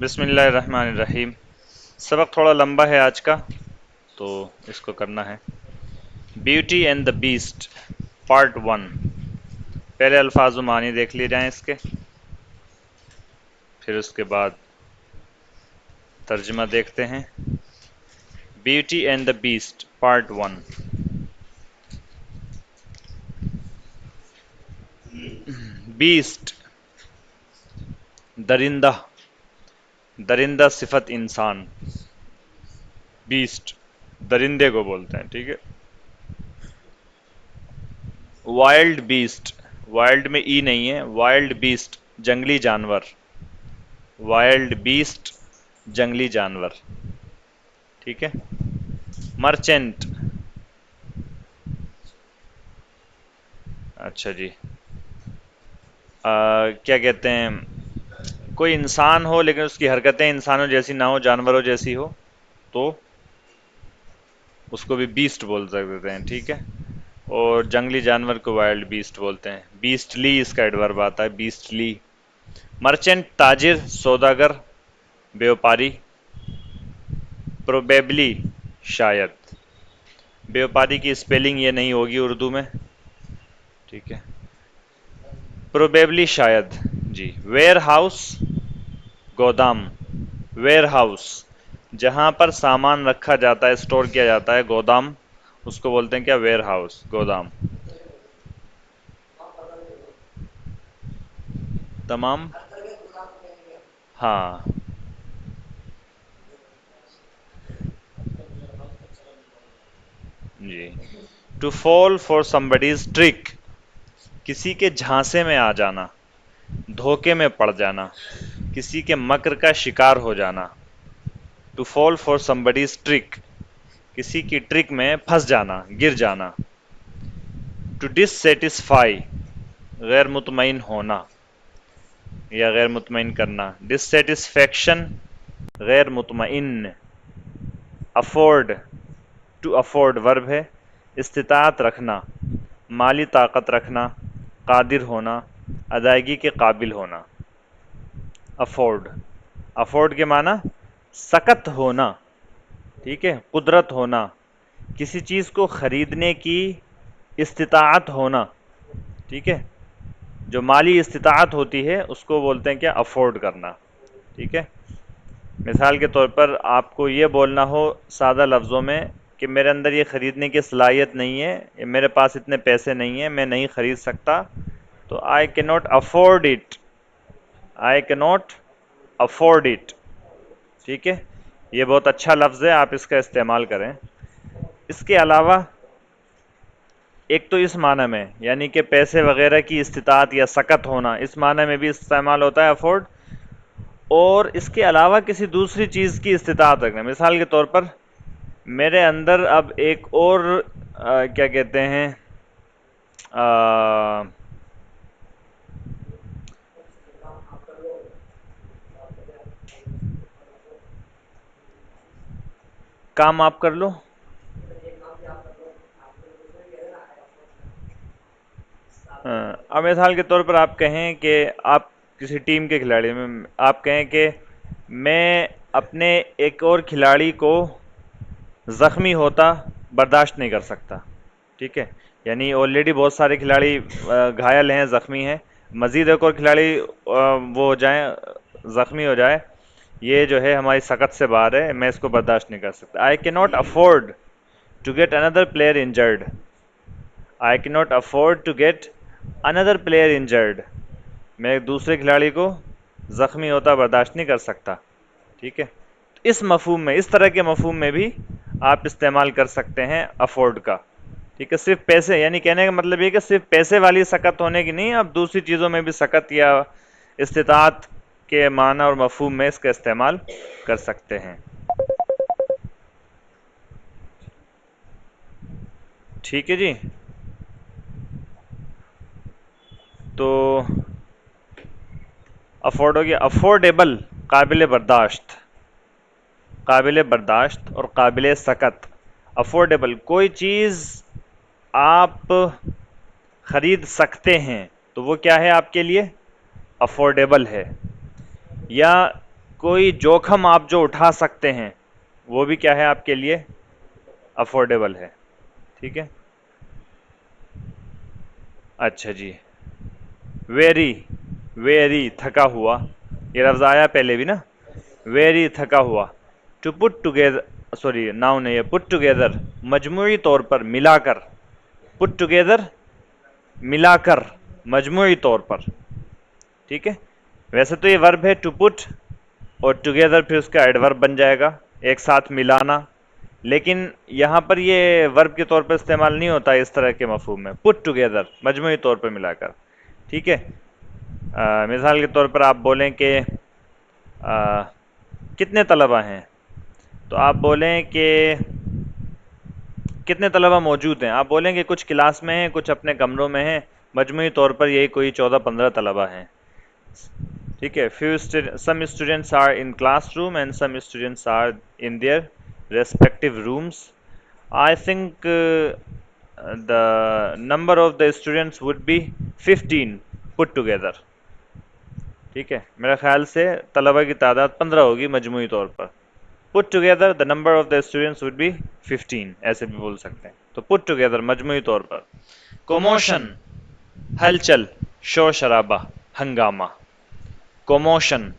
बिस्मिल्लाहिर्रहमानिर्रहीम। सबक थोड़ा लंबा है आज का, तो इसको करना है। Beauty and the beast part 1। पहले अल्फाज व मानी देख लिए जाएं इसके, फिर उसके बाद तर्जुमा देखते हैं। Beauty and the beast part 1। Beast दरिंदा, दरिंदा सिफत इंसान, बीस्ट दरिंदे को बोलते हैं, ठीक है। वाइल्ड बीस्ट, वाइल्ड में ई नहीं है, वाइल्ड बीस्ट जंगली जानवर, वाइल्ड बीस्ट जंगली जानवर, ठीक है। मर्चेंट, अच्छा जी, क्या कहते हैं, कोई इंसान हो लेकिन उसकी हरकतें इंसानों जैसी ना हो, जानवरों जैसी हो, तो उसको भी बीस्ट बोल सकते हैं, ठीक है। और जंगली जानवर को वाइल्ड बीस्ट बोलते हैं। बीस्टली इसका एडवर्ब आता है, बीस्टली। मर्चेंट ताजिर, सौदागर, व्यापारी। प्रोबेबली शायद, व्यापारी की स्पेलिंग ये नहीं होगी उर्दू में, ठीक है। प्रोबेबली शायद जी। वेयर हाउस गोदाम, वेयर हाउस जहां पर सामान रखा जाता है, स्टोर किया जाता है, गोदाम उसको बोलते हैं क्या, वेयर हाउस, गोदाम। तमाम, हाँ जी। To fall for somebody's trick, किसी के झांसे में आ जाना, धोखे में पड़ जाना, किसी के मक्र का शिकार हो जाना। To fall for somebody's trick, किसी की ट्रिक में फंस जाना, गिर जाना। टू डिससेटिस्फाई, गैर मुतमईन होना या गैर मुतमईन करना। डिससेटिस्फैक्शन, गैर मुतमईन। अफोर्ड, टू अफोर्ड वर्ब है। इस्तिताअत रखना, माली ताकत रखना, कादिर होना, अदायगी के काबिल होना। अफोर्ड, अफोर्ड के माना सकत होना, ठीक है, कुदरत होना, किसी चीज़ को ख़रीदने की इस्तिताअत होना, ठीक है। जो माली इस्तिताअत होती है उसको बोलते हैं क्या, अफोर्ड करना, ठीक है। मिसाल के तौर पर आपको ये बोलना हो सादा लफ्ज़ों में कि मेरे अंदर ये ख़रीदने की सलाहियत नहीं है, मेरे पास इतने पैसे नहीं हैं, मैं नहीं ख़रीद सकता, तो आई can not afford it, I can not afford it, ठीक है। ये बहुत अच्छा लफ्ज़ है, आप इसका इस्तेमाल करें। इसके अलावा एक तो इस माना में, यानी कि पैसे वगैरह की इस्तिताअत या सकत होना, इस माना में भी इस्तेमाल होता है अफोर्ड। और इसके अलावा किसी दूसरी चीज़ की इस्तिताअत रखना, मिसाल के तौर पर मेरे अंदर अब एक और क्या कहते हैं, आ, काम आप कर लो, अब मिसाल के तौर पर आप कहें कि आप किसी टीम के खिलाड़ी में, आप कहें कि मैं अपने एक और खिलाड़ी को ज़ख्मी होता बर्दाश्त नहीं कर सकता, ठीक है। यानी ऑलरेडी बहुत सारे खिलाड़ी घायल हैं, ज़ख्मी हैं, मज़ीद एक और खिलाड़ी वो हो जाए, ज़ख्मी हो जाए, ये जो है हमारी सकत से बाहर है, मैं इसको बर्दाश्त नहीं कर सकता। I can not afford to get another player injured, I can not afford to get another player injured, मैं एक दूसरे खिलाड़ी को ज़ख्मी होता बर्दाश्त नहीं कर सकता, ठीक है। इस मफहूम में, इस तरह के मफहूम में भी आप इस्तेमाल कर सकते हैं अफोर्ड का, ठीक है। सिर्फ पैसे, यानी कहने का मतलब ये कि सिर्फ पैसे वाली सकत होने की नहीं, आप दूसरी चीज़ों में भी सकत या इस्तिताअत के माना और मफहूम में इसका इस्तेमाल कर सकते हैं, ठीक है जी। तो अफोर्ड हो गया, अफोर्डेबल काबिल बर्दाश्त, काबिल बर्दाश्त और काबिल सकत। अफोर्डेबल कोई चीज़ आप ख़रीद सकते हैं तो वो क्या है आपके लिए, अफोर्डेबल है। या कोई जोखम आप जो उठा सकते हैं वो भी क्या है आपके लिए, अफोर्डेबल है। ठीक है, अच्छा जी। वेरी, वेरी थका हुआ, ये लफ्ज़ आया पहले भी ना, वेरी थका हुआ। To put together, sorry noun है ये, पुट टुगेदर मजमूई तौर पर, मिलाकर, पुट टुगेदर मिलाकर, मजमूई तौर पर। ठीक है, वैसे तो ये वर्ब है टू पुट, और टुगेदर फिर उसका एडवर्ब बन जाएगा, एक साथ मिलाना, लेकिन यहाँ पर ये वर्ब के तौर पर इस्तेमाल नहीं होता इस तरह के मफहूम में, पुट टुगेदर मजमूई तौर पर मिलाकर। ठीक है, मिसाल के तौर पर आप बोलें कि कितने तलबा हैं, तो आप बोलें कि कितने तलबा मौजूद हैं, आप बोलेंगे कुछ क्लास में हैं, कुछ अपने कमरों में हैं, मजमूई तौर पर यही कोई 14-15 तलबा हैं। ठीक है, few some students are in classroom and some students are in their respective rooms. I think the number of the students would be 15 put together. ठीक है, मेरा ख्याल से तलबा की तादाद 15 होगी मजमूई तौर पर। Put together the number of the students would be 15, ऐसे भी बोल सकते हैं। तो पुट टुगेदर मजमूई तौर पर। कोमोशन, हलचल, शोर शराबा, हंगामा। कोमोशन,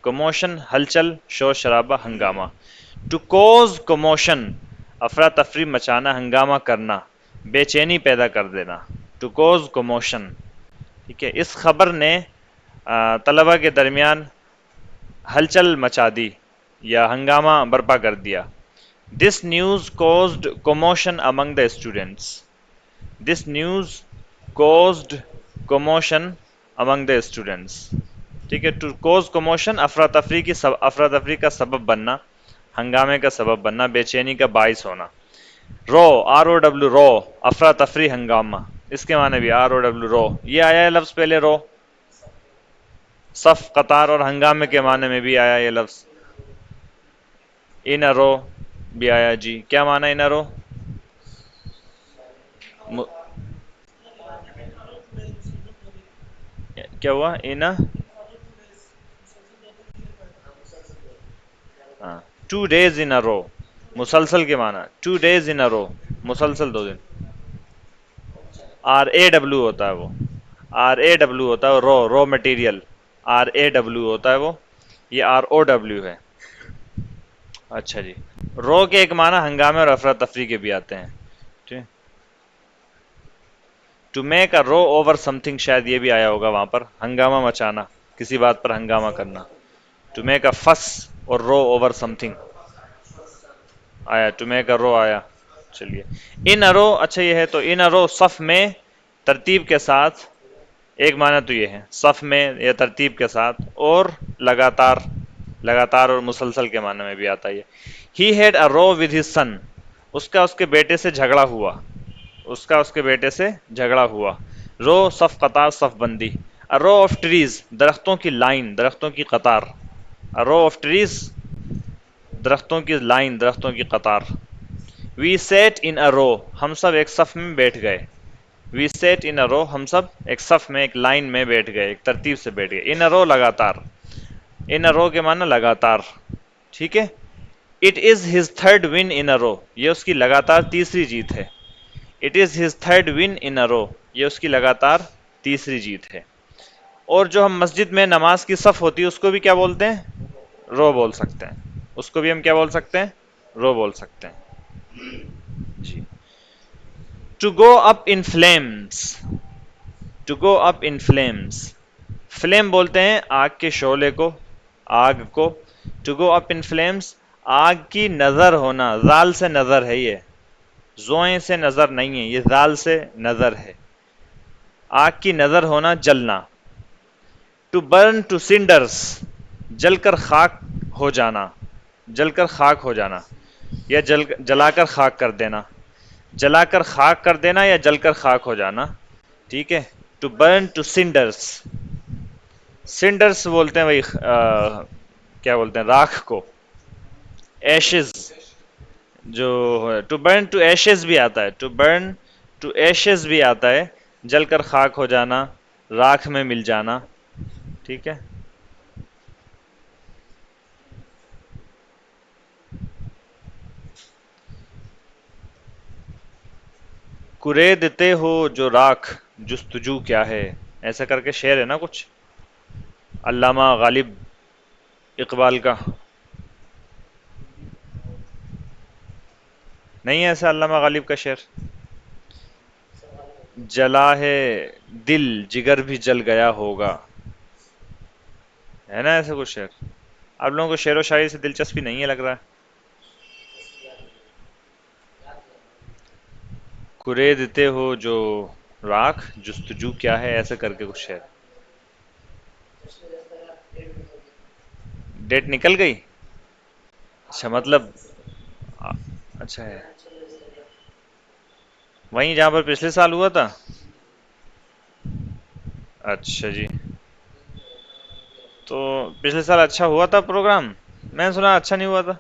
कोमोशन हलचल, शोर शराबा, हंगामा। टू कोज कोमोशन, अफरा तफरी मचाना, हंगामा करना, बेचैनी पैदा कर देना। टू कोज कोमोशन। ठीक है, इस खबर ने तलबा के दरमियान हलचल मचा दी या हंगामा बर्पा कर दिया। This news caused commotion among the students. This news caused commotion among the students. ठीक है, टू कॉज commotion अफरा तफरी का सबब बनना, हंगामे का सबब बनना, बेचैनी का बाइस होना। रो, ROW रो, अफरा तफरी हंगामा, इसके माने भी ROW रो। ये आया है लफ्ज़ पहले रो, सफ कतार और हंगामे के माने में भी आया ये लफ्ज़। इन अ रो भी आया जी, क्या माना इन अ रो? क्या हुआ इन अ, हाँ, 2 days इन अ रो, मुसलसल के माना 2 days इन अ रो, मुसलसल 2 दिन। RAW होता है वो, RAW होता है रो, रो मटेरियल, RAW होता है वो, ये ROW है। अच्छा जी, रो के एक माना हंगामे और अफरा तफरी के भी आते हैं। ठीक, to make a row over something, शायद ये भी आया होगा वहां पर, हंगामा मचाना, किसी बात पर हंगामा करना। टू मेक अ फस और रो ओवर समथिंग आया, टू मेक अ रो आया। चलिए, इन अरो, अच्छा ये है तो इन अरो सफ में, तरतीब के साथ, एक माना तो ये है सफ में या तरतीब के साथ, और लगातार, लगातार और मुसलसल के माने में भी आता है। He had a row with his son, उसका उसके बेटे से झगड़ा हुआ, उसका उसके बेटे से झगड़ा हुआ। रो सफ कतार, सफ बंदी। अ रो ऑफ ट्रीज, दरख्तों की लाइन, दरख्तों की कतार। अ रो ऑफ ट्रीज, दरख्तों की लाइन, दरख्तों की कतार। वी सेट इन अ रो, हम सब एक सफ में बैठ गए। वी सेट इन अ रो, हम सब एक सफ में, एक लाइन में बैठ गए, एक तरतीब से बैठ गए। इन अ रो लगातार, इन अ रो के माना लगातार। ठीक है, it is his third win in a row, ये उसकी लगातार तीसरी जीत है। It is his third win in a row, ये उसकी लगातार तीसरी जीत है। और जो हम मस्जिद में नमाज की सफ होती है उसको भी क्या बोलते हैं? रो बोल सकते हैं, उसको भी हम क्या बोल सकते हैं? रो बोल सकते हैं जी। To go up in flames, to go up in flames, flame बोलते हैं आग के शोले को, आग को। To go up in flames, आग की नजर होना, जाल से नजर है ये, जोए से नजर नहीं है, ये जाल से नजर है। आग की नजर होना, जलना। टू बर्न टू सिंडर्स, जलकर खाक हो जाना, जलकर खाक हो जाना, या जलाकर खाक कर देना, जलाकर खाक कर देना या जलकर खाक हो जाना। ठीक है, to burn to cinders, cinders बोलते हैं भाई क्या बोलते हैं, राख को। एशेज, जो टू बर्न टू एशेज भी आता है, टू बर्न टू एशेज भी आता है, जलकर खाक हो जाना, राख में मिल जाना। ठीक है, कुरेदते हो जो राख जुस्तजू क्या है, ऐसा करके शेर है ना कुछ, अल्लामा गालिब इकबाल का। नहीं है ऐसा अल्लामा गालिब का शेर? जला है दिल जिगर भी जल गया होगा, है ना ऐसा कुछ शेर? आप लोगों को शेर व शायरी से दिलचस्पी नहीं है लग रहा है। कुरेदते हो जो राख जुस्तजू क्या है, ऐसा करके कुछ शेर। डेट निकल गई? अच्छा मतलब आ- अच्छा है, वहीं जहां पर पिछले साल हुआ था। अच्छा जी। तो पिछले साल अच्छा हुआ था प्रोग्राम? मैंने सुना अच्छा नहीं हुआ था।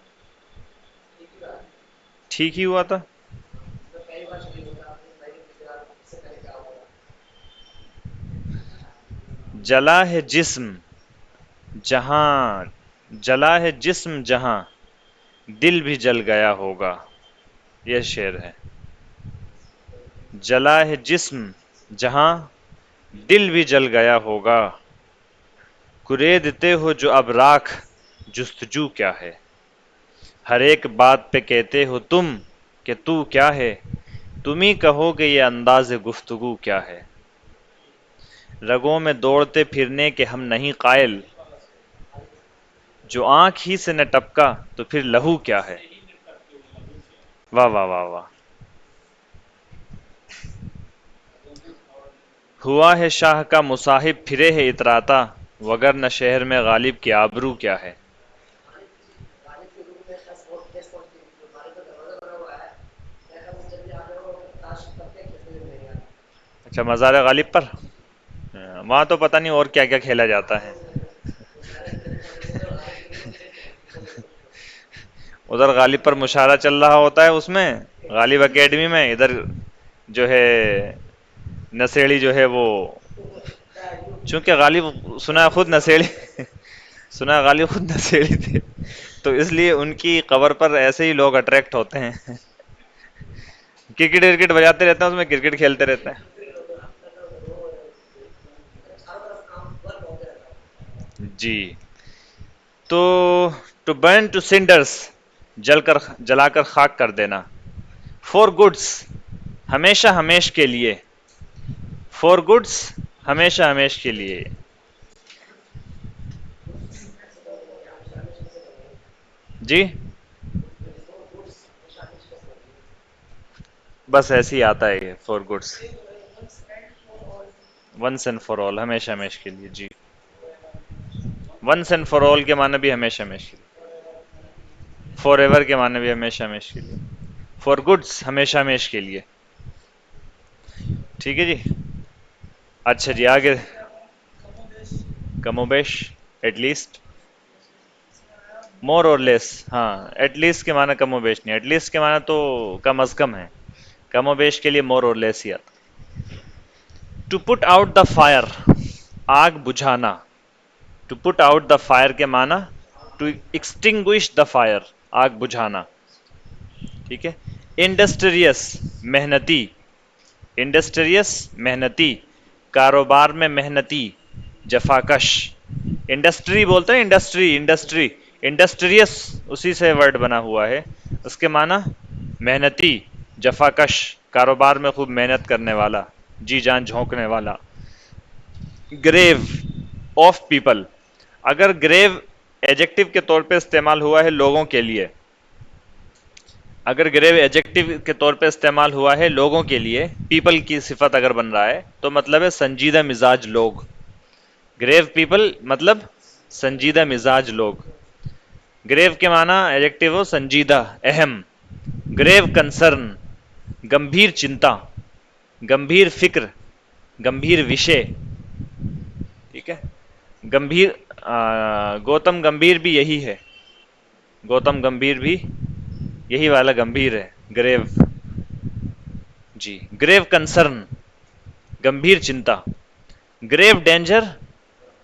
ठीक ही हुआ था। जला है जिस्म जहां, जला है जिस्म जहां दिल भी जल गया होगा, यह शेर है। जला है जिस्म जहां दिल भी जल गया होगा, कुरेदते हो जो अब राख जुस्तजू क्या है। हर एक बात पे कहते हो तुम कि तू क्या है, तुम ही कहोगे ये अंदाज़ गुफ्तगू क्या है। रगों में दौड़ते फिरने के हम नहीं कायल, जो आंख ही से न टपका तो फिर लहू क्या है। वाह वाह वाह वाह। हुआ है शाह का मुसाहिब फिरे है इतराता, वगर न शहर में गालिब की आबरू क्या है। अच्छा मज़ार गालिब पर, वहां तो पता नहीं और क्या क्या खेला जाता है। उधर गालिब पर मुशायरा चल रहा होता है, उसमें गालिब एकेडमी में, इधर जो है नशेड़ी जो है वो, चूंकि गालिब सुना है खुद नशेड़ी सुना है गालिब खुद नशेड़ी थे, तो इसलिए उनकी कबर पर ऐसे ही लोग अट्रैक्ट होते हैं। क्रिकेट विकेट बजाते रहते हैं, उसमें क्रिकेट खेलते रहते हैं। जी। तो टू बर्न टू सिंडर्स, जलकर जलाकर खाक कर देना। फॉर गुड्स, हमेशा हमेश के लिए। फॉर गुड्स, हमेशा हमेश के लिए। जी, बस ऐसे ही आता है ये for goods. Once and for all, हमेशा हमेश के लिए जी। वंस एंड फॉर ऑल के माने भी हमेशा हमेश के लिए, फॉर एवर के माने भी हमेशा हमेश के लिए, फॉर गुड्स हमेशा हमेश के लिए। ठीक है जी। अच्छा जी आगे। कमोबेश, एटलीस्ट, मोर और लेस। हाँ एटलीस्ट के माना कमोबेश नहीं, एटलीस्ट के माना तो कम अज कम है, कमोबेश के लिए मोर और लेस ही आता। To put out the fire, आग बुझाना। To put out the fire के माना टू एक्सटिंग्विश द फायर, आग बुझाना। ठीक है। इंडस्ट्रियस, मेहनती। इंडस्ट्रियस, मेहनती, कारोबार में मेहनती, जफाकश। इंडस्ट्री बोलते हैं, इंडस्ट्री इंडस्ट्री, इंडस्ट्रियस उसी से वर्ड बना हुआ है। उसके माना मेहनती, जफाकश, कारोबार में खूब मेहनत करने वाला, जी जान झोंकने वाला। Grave, of people. अगर ग्रेव एजेक्टिव के तौर पे इस्तेमाल हुआ है लोगों के लिए, अगर ग्रेव एजेक्टिव के तौर पे इस्तेमाल हुआ है लोगों के लिए, पीपल की सिफत अगर बन रहा है तो मतलब है संजीदा मिजाज लोग। ग्रेव पीपल मतलब संजीदा मिजाज लोग। ग्रेव के माना एजेक्टिव हो संजीदा, अहम। ग्रेव कंसर्न, गंभीर चिंता, गंभीर फिक्र, गंभीर विषय। ठीक है। गंभीर, गौतम गंभीर भी यही है, गौतम गंभीर भी यही वाला गंभीर है, ग्रेव। जी। ग्रेव कंसर्न, गंभीर चिंता। ग्रेव डेंजर,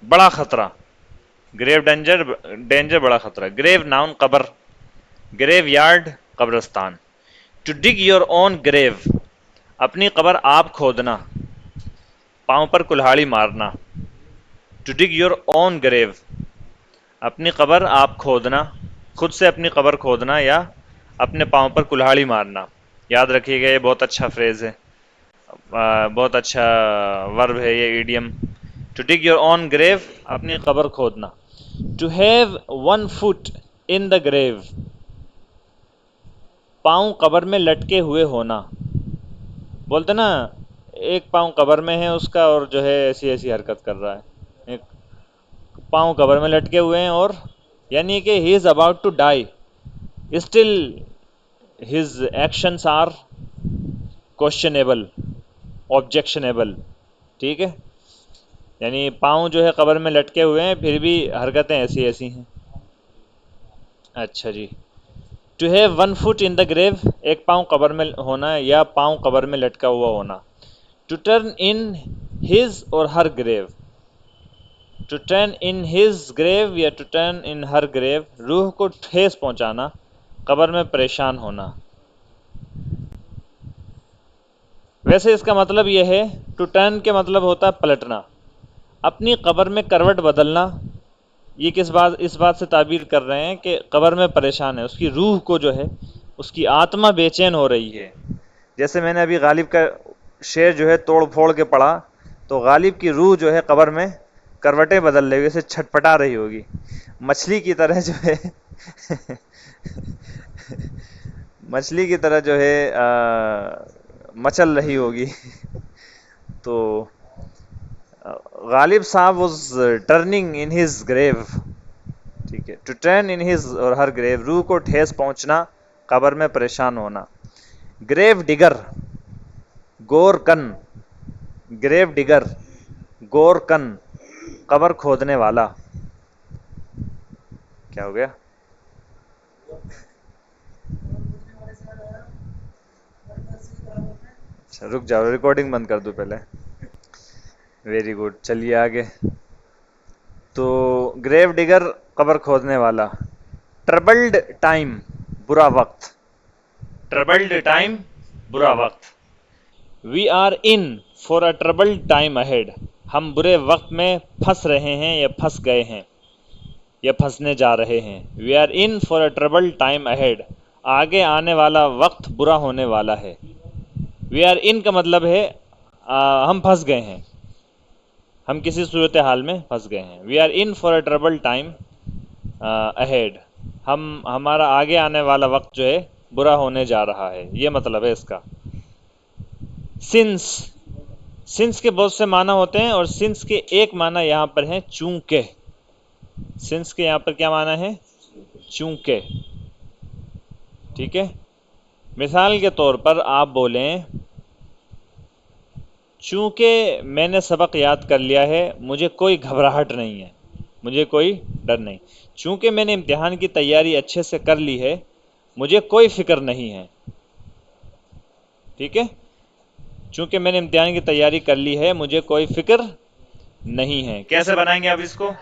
बड़ा खतरा। ग्रेव डेंजर, डेंजर बड़ा खतरा। ग्रेव नाउन कब्र, ग्रेव यार्ड कब्रस्तान। To dig your own grave, अपनी कब्र आप खोदना, पांव पर कुल्हाड़ी मारना। To dig your own grave, अपनी कब्र आप खोदना, खुद से अपनी कब्र खोदना या अपने पांव पर कुल्हाड़ी मारना। याद रखिएगा, ये बहुत अच्छा फ्रेज है, बहुत अच्छा वर्ब है ये, idiom. To dig your own grave, अपनी कब्र खोदना। To have one foot in the grave, पांव कब्र में लटके हुए होना। बोलते ना, एक पांव कब्र में है उसका और जो है ऐसी ऐसी हरकत कर रहा है, एक पांव कब्र में लटके हुए हैं, और यानी कि he is about to die, still his actions are questionable, objectionable. ठीक है, यानी पाँव जो है कब्र में लटके हुए हैं, फिर भी हरकतें ऐसी ऐसी हैं। अच्छा जी, to have one foot in the grave, एक पाँव कब्र में होना या पाँव कब्र में लटका हुआ होना। टू टर्न इन हिज और her grave, to turn in his grave या to turn in her grave, रूह को ठेस पहुंचाना, कब्र में परेशान होना। वैसे इसका मतलब यह है, टू टर्न के मतलब होता है पलटना, अपनी कब्र में करवट बदलना। ये इस बात से ताबीर कर रहे हैं कि कब्र में परेशान है, उसकी रूह को जो है, उसकी आत्मा बेचैन हो रही है। जैसे मैंने अभी गालिब का शेर जो है तोड़ फोड़ के पढ़ा, तो गालिब की रूह जो है कब्र में करवटें बदल रही होगी, उसे छटपटा रही होगी, मछली की तरह जो है मछली की तरह जो है मचल रही होगी। तो गालिब साहब was turning in his grave. ठीक है, टू टर्न इन हिज और हर ग्रेव, रूह को ठेस पहुंचना, कब्र में परेशान होना। ग्रेव डिगर, गोरकन, ग्रेव डिगर, गोरकन, कब्र खोदने वाला। क्या हो गया? अच्छा रुक जाओ, रिकॉर्डिंग बंद कर दूं पहले। वेरी गुड, चलिए आगे। तो ग्रेव डिगर, कब्र खोदने वाला। ट्रबल्ड टाइम, बुरा वक्त, ट्रबल्ड टाइम, बुरा वक्त। We are in for a troubled time ahead, हम बुरे वक्त में फंस रहे हैं या फंस गए हैं या फंसने जा रहे हैं। We are in for a troubled time ahead, आगे आने वाला वक्त बुरा होने वाला है। वी आर इन का मतलब है हम फंस गए हैं, हम किसी सूरत हाल में फंस गए हैं। We are in for a trouble time ahead, हमारा आगे आने वाला वक्त जो है बुरा होने जा रहा है, ये मतलब है इसका। सिंस, सिंस के बहुत से माना होते हैं और सिंस के एक माना यहाँ पर है चूंकि। सिंस के यहाँ पर क्या माना है? चूंकि। ठीक है, मिसाल के तौर पर आप बोलें, चूंकि मैंने सबक याद कर लिया है, मुझे कोई घबराहट नहीं है, मुझे कोई डर नहीं। चूंकि मैंने इम्तिहान की तैयारी अच्छे से कर ली है, मुझे कोई फिक्र नहीं है। ठीक है, चूंकि मैंने इम्तिहान की तैयारी कर ली है, मुझे कोई फिक्र नहीं है। कैसे बनाएंगे आप इसको?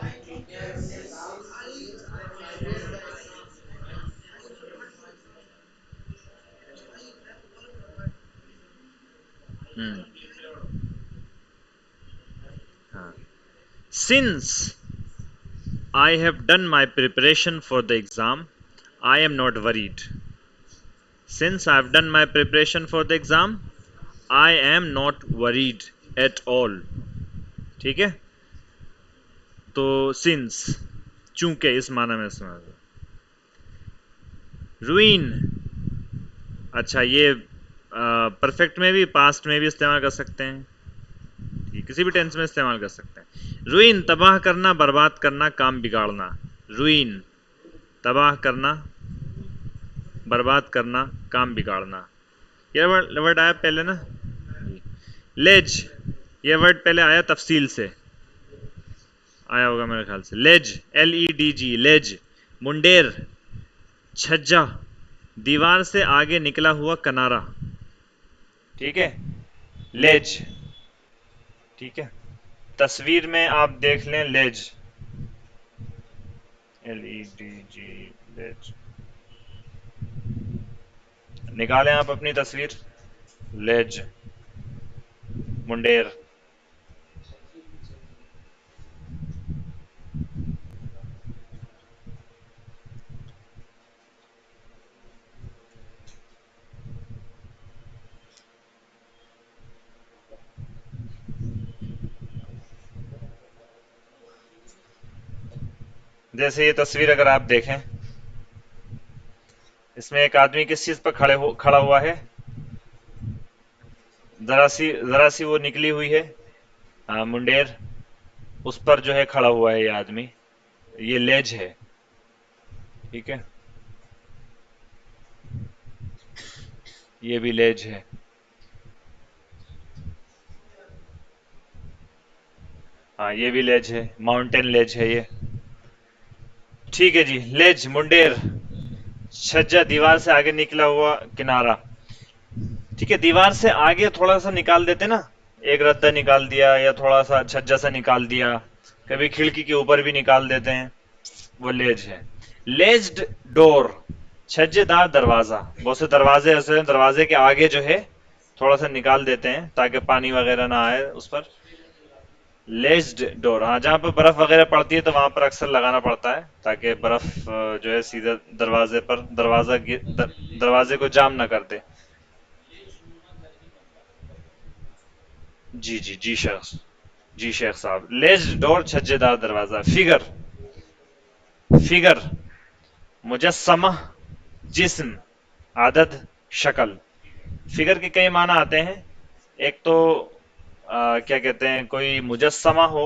Since I have done my preparation for the exam, I am not worried. Since I have done my preparation for the exam, I am not worried at all. ठीक है, तो सिंस, चूंकि, इस माना में इस्तेमाल। रुइन, अच्छा ये परफेक्ट में भी पास्ट में भी इस्तेमाल कर सकते हैं, किसी भी टेंस में इस्तेमाल कर सकते हैं। रुइन, तबाह करना, बर्बाद करना, काम बिगाड़ना। रुइन, तबाह करना, बर्बाद करना, काम बिगाड़ना। ये वर्ड आया पहले ना, लेज, ये वर्ड पहले आया तफसील से, आया होगा मेरे ख्याल से। लेज, LEDG, लेज। मुंडेर, छज्जा, दीवार से आगे निकला हुआ किनारा। ठीक है, लेज। ठीक है, तस्वीर में आप देख लें, लेज, LEDG, लेज। निकालें आप अपनी तस्वीर, लेज। मुंडेर। जैसे ये तस्वीर अगर आप देखें, इसमें एक आदमी किस चीज पर खड़ा हुआ है? जरा सी वो निकली हुई है, हाँ, मुंडेर, उस पर जो है खड़ा हुआ है ये आदमी। ये लेज है, ठीक है, ये भी लेज है। हाँ, ये भी लेज है, माउंटेन लेज है ये। ठीक है जी, लेज, मुंडेर, छज्जा, दीवार से आगे निकला हुआ किनारा। ठीक है, दीवार से आगे थोड़ा सा निकाल देते ना, एक रद्दा निकाल दिया या थोड़ा सा छज्जा सा निकाल दिया, कभी खिड़की के ऊपर भी निकाल देते हैं, वो लेज है। लेज्ड डोर, छज्जेदार दरवाजा। बहुत से दरवाजे ऐसे हैं, दरवाजे के आगे जो है थोड़ा सा निकाल देते हैं ताकि पानी वगैरह ना आए उस पर। लेज्ड डोर, हाँ, जहाँ पर बर्फ वगैरह पड़ती है तो वहां पर अक्सर लगाना पड़ता है ताकि बर्फ जो है सीधे दरवाजे पर दरवाजे को जाम ना कर दे। जी जी जी शेख, जी शेख साहब। लेज्ड डोर, छज्जेदार दरवाजा। फिगर, फिगर, मुजस्समा, जिस्म, आदद, शक्ल। फिगर के कई माना आते हैं। एक तो क्या कहते हैं, कोई मुजस्समा हो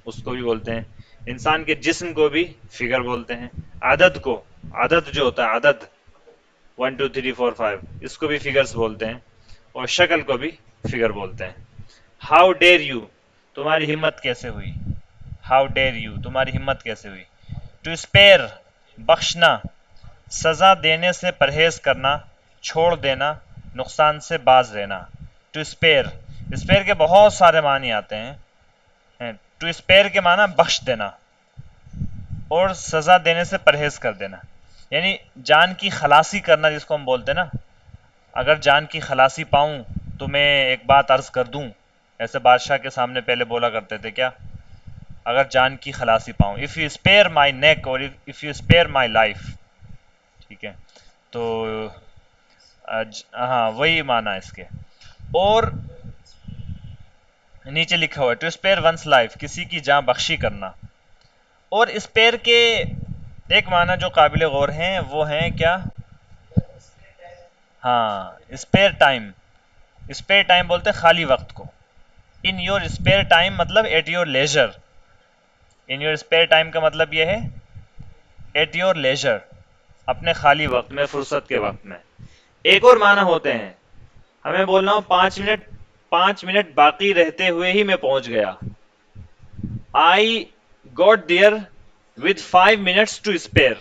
उसको भी बोलते हैं, इंसान के जिस्म को भी फिगर बोलते हैं, आदद को, आदद जो होता है आदद, 1 2 3 4 5, इसको भी फिगर्स बोलते हैं, और शक्ल को भी फिगर बोलते हैं। हाउ डेयर यू, तुम्हारी हिम्मत कैसे हुई? हाउ डेयर यू, तुम्हारी हिम्मत कैसे हुई? टू स्पेयर, बख्शना, सजा देने से परहेज करना, छोड़ देना, नुकसान से बाज रहना। टू स्पेयर, स्पेयर के बहुत सारे मानी आते हैं। टू स्पेयर के माना बख्श देना, और सजा देने से परहेज कर देना, यानी जान की खलासी करना जिसको हम बोलते हैं ना। अगर जान की खलासी पाऊं तो मैं एक बात अर्ज कर दूं, ऐसे बादशाह के सामने पहले बोला करते थे क्या, अगर जान की खलासी पाऊं, if you spare my neck और if you spare my life. ठीक है, तो हाँ, वही माना इसके। और नीचे लिखा हुआ है टू स्पेयर वंस लाइफ, किसी की जान बख्शी करना। और स्पेयर के एक माना जो काबिल गौर हैं वो हैं क्या, हाँ, स्पेयर टाइम। स्पेयर टाइम बोलते हैं खाली वक्त को। इन योर स्पेयर टाइम मतलब at your leisure. In your spare time का मतलब यह है एट योर लेजर, अपने खाली वक्त में, फुर्सत के वक्त में। एक और माना होते हैं, हमें बोलना हो 5 मिनट, 5 मिनट बाकी रहते हुए ही मैं पहुंच गया। I got there with 5 minutes to spare,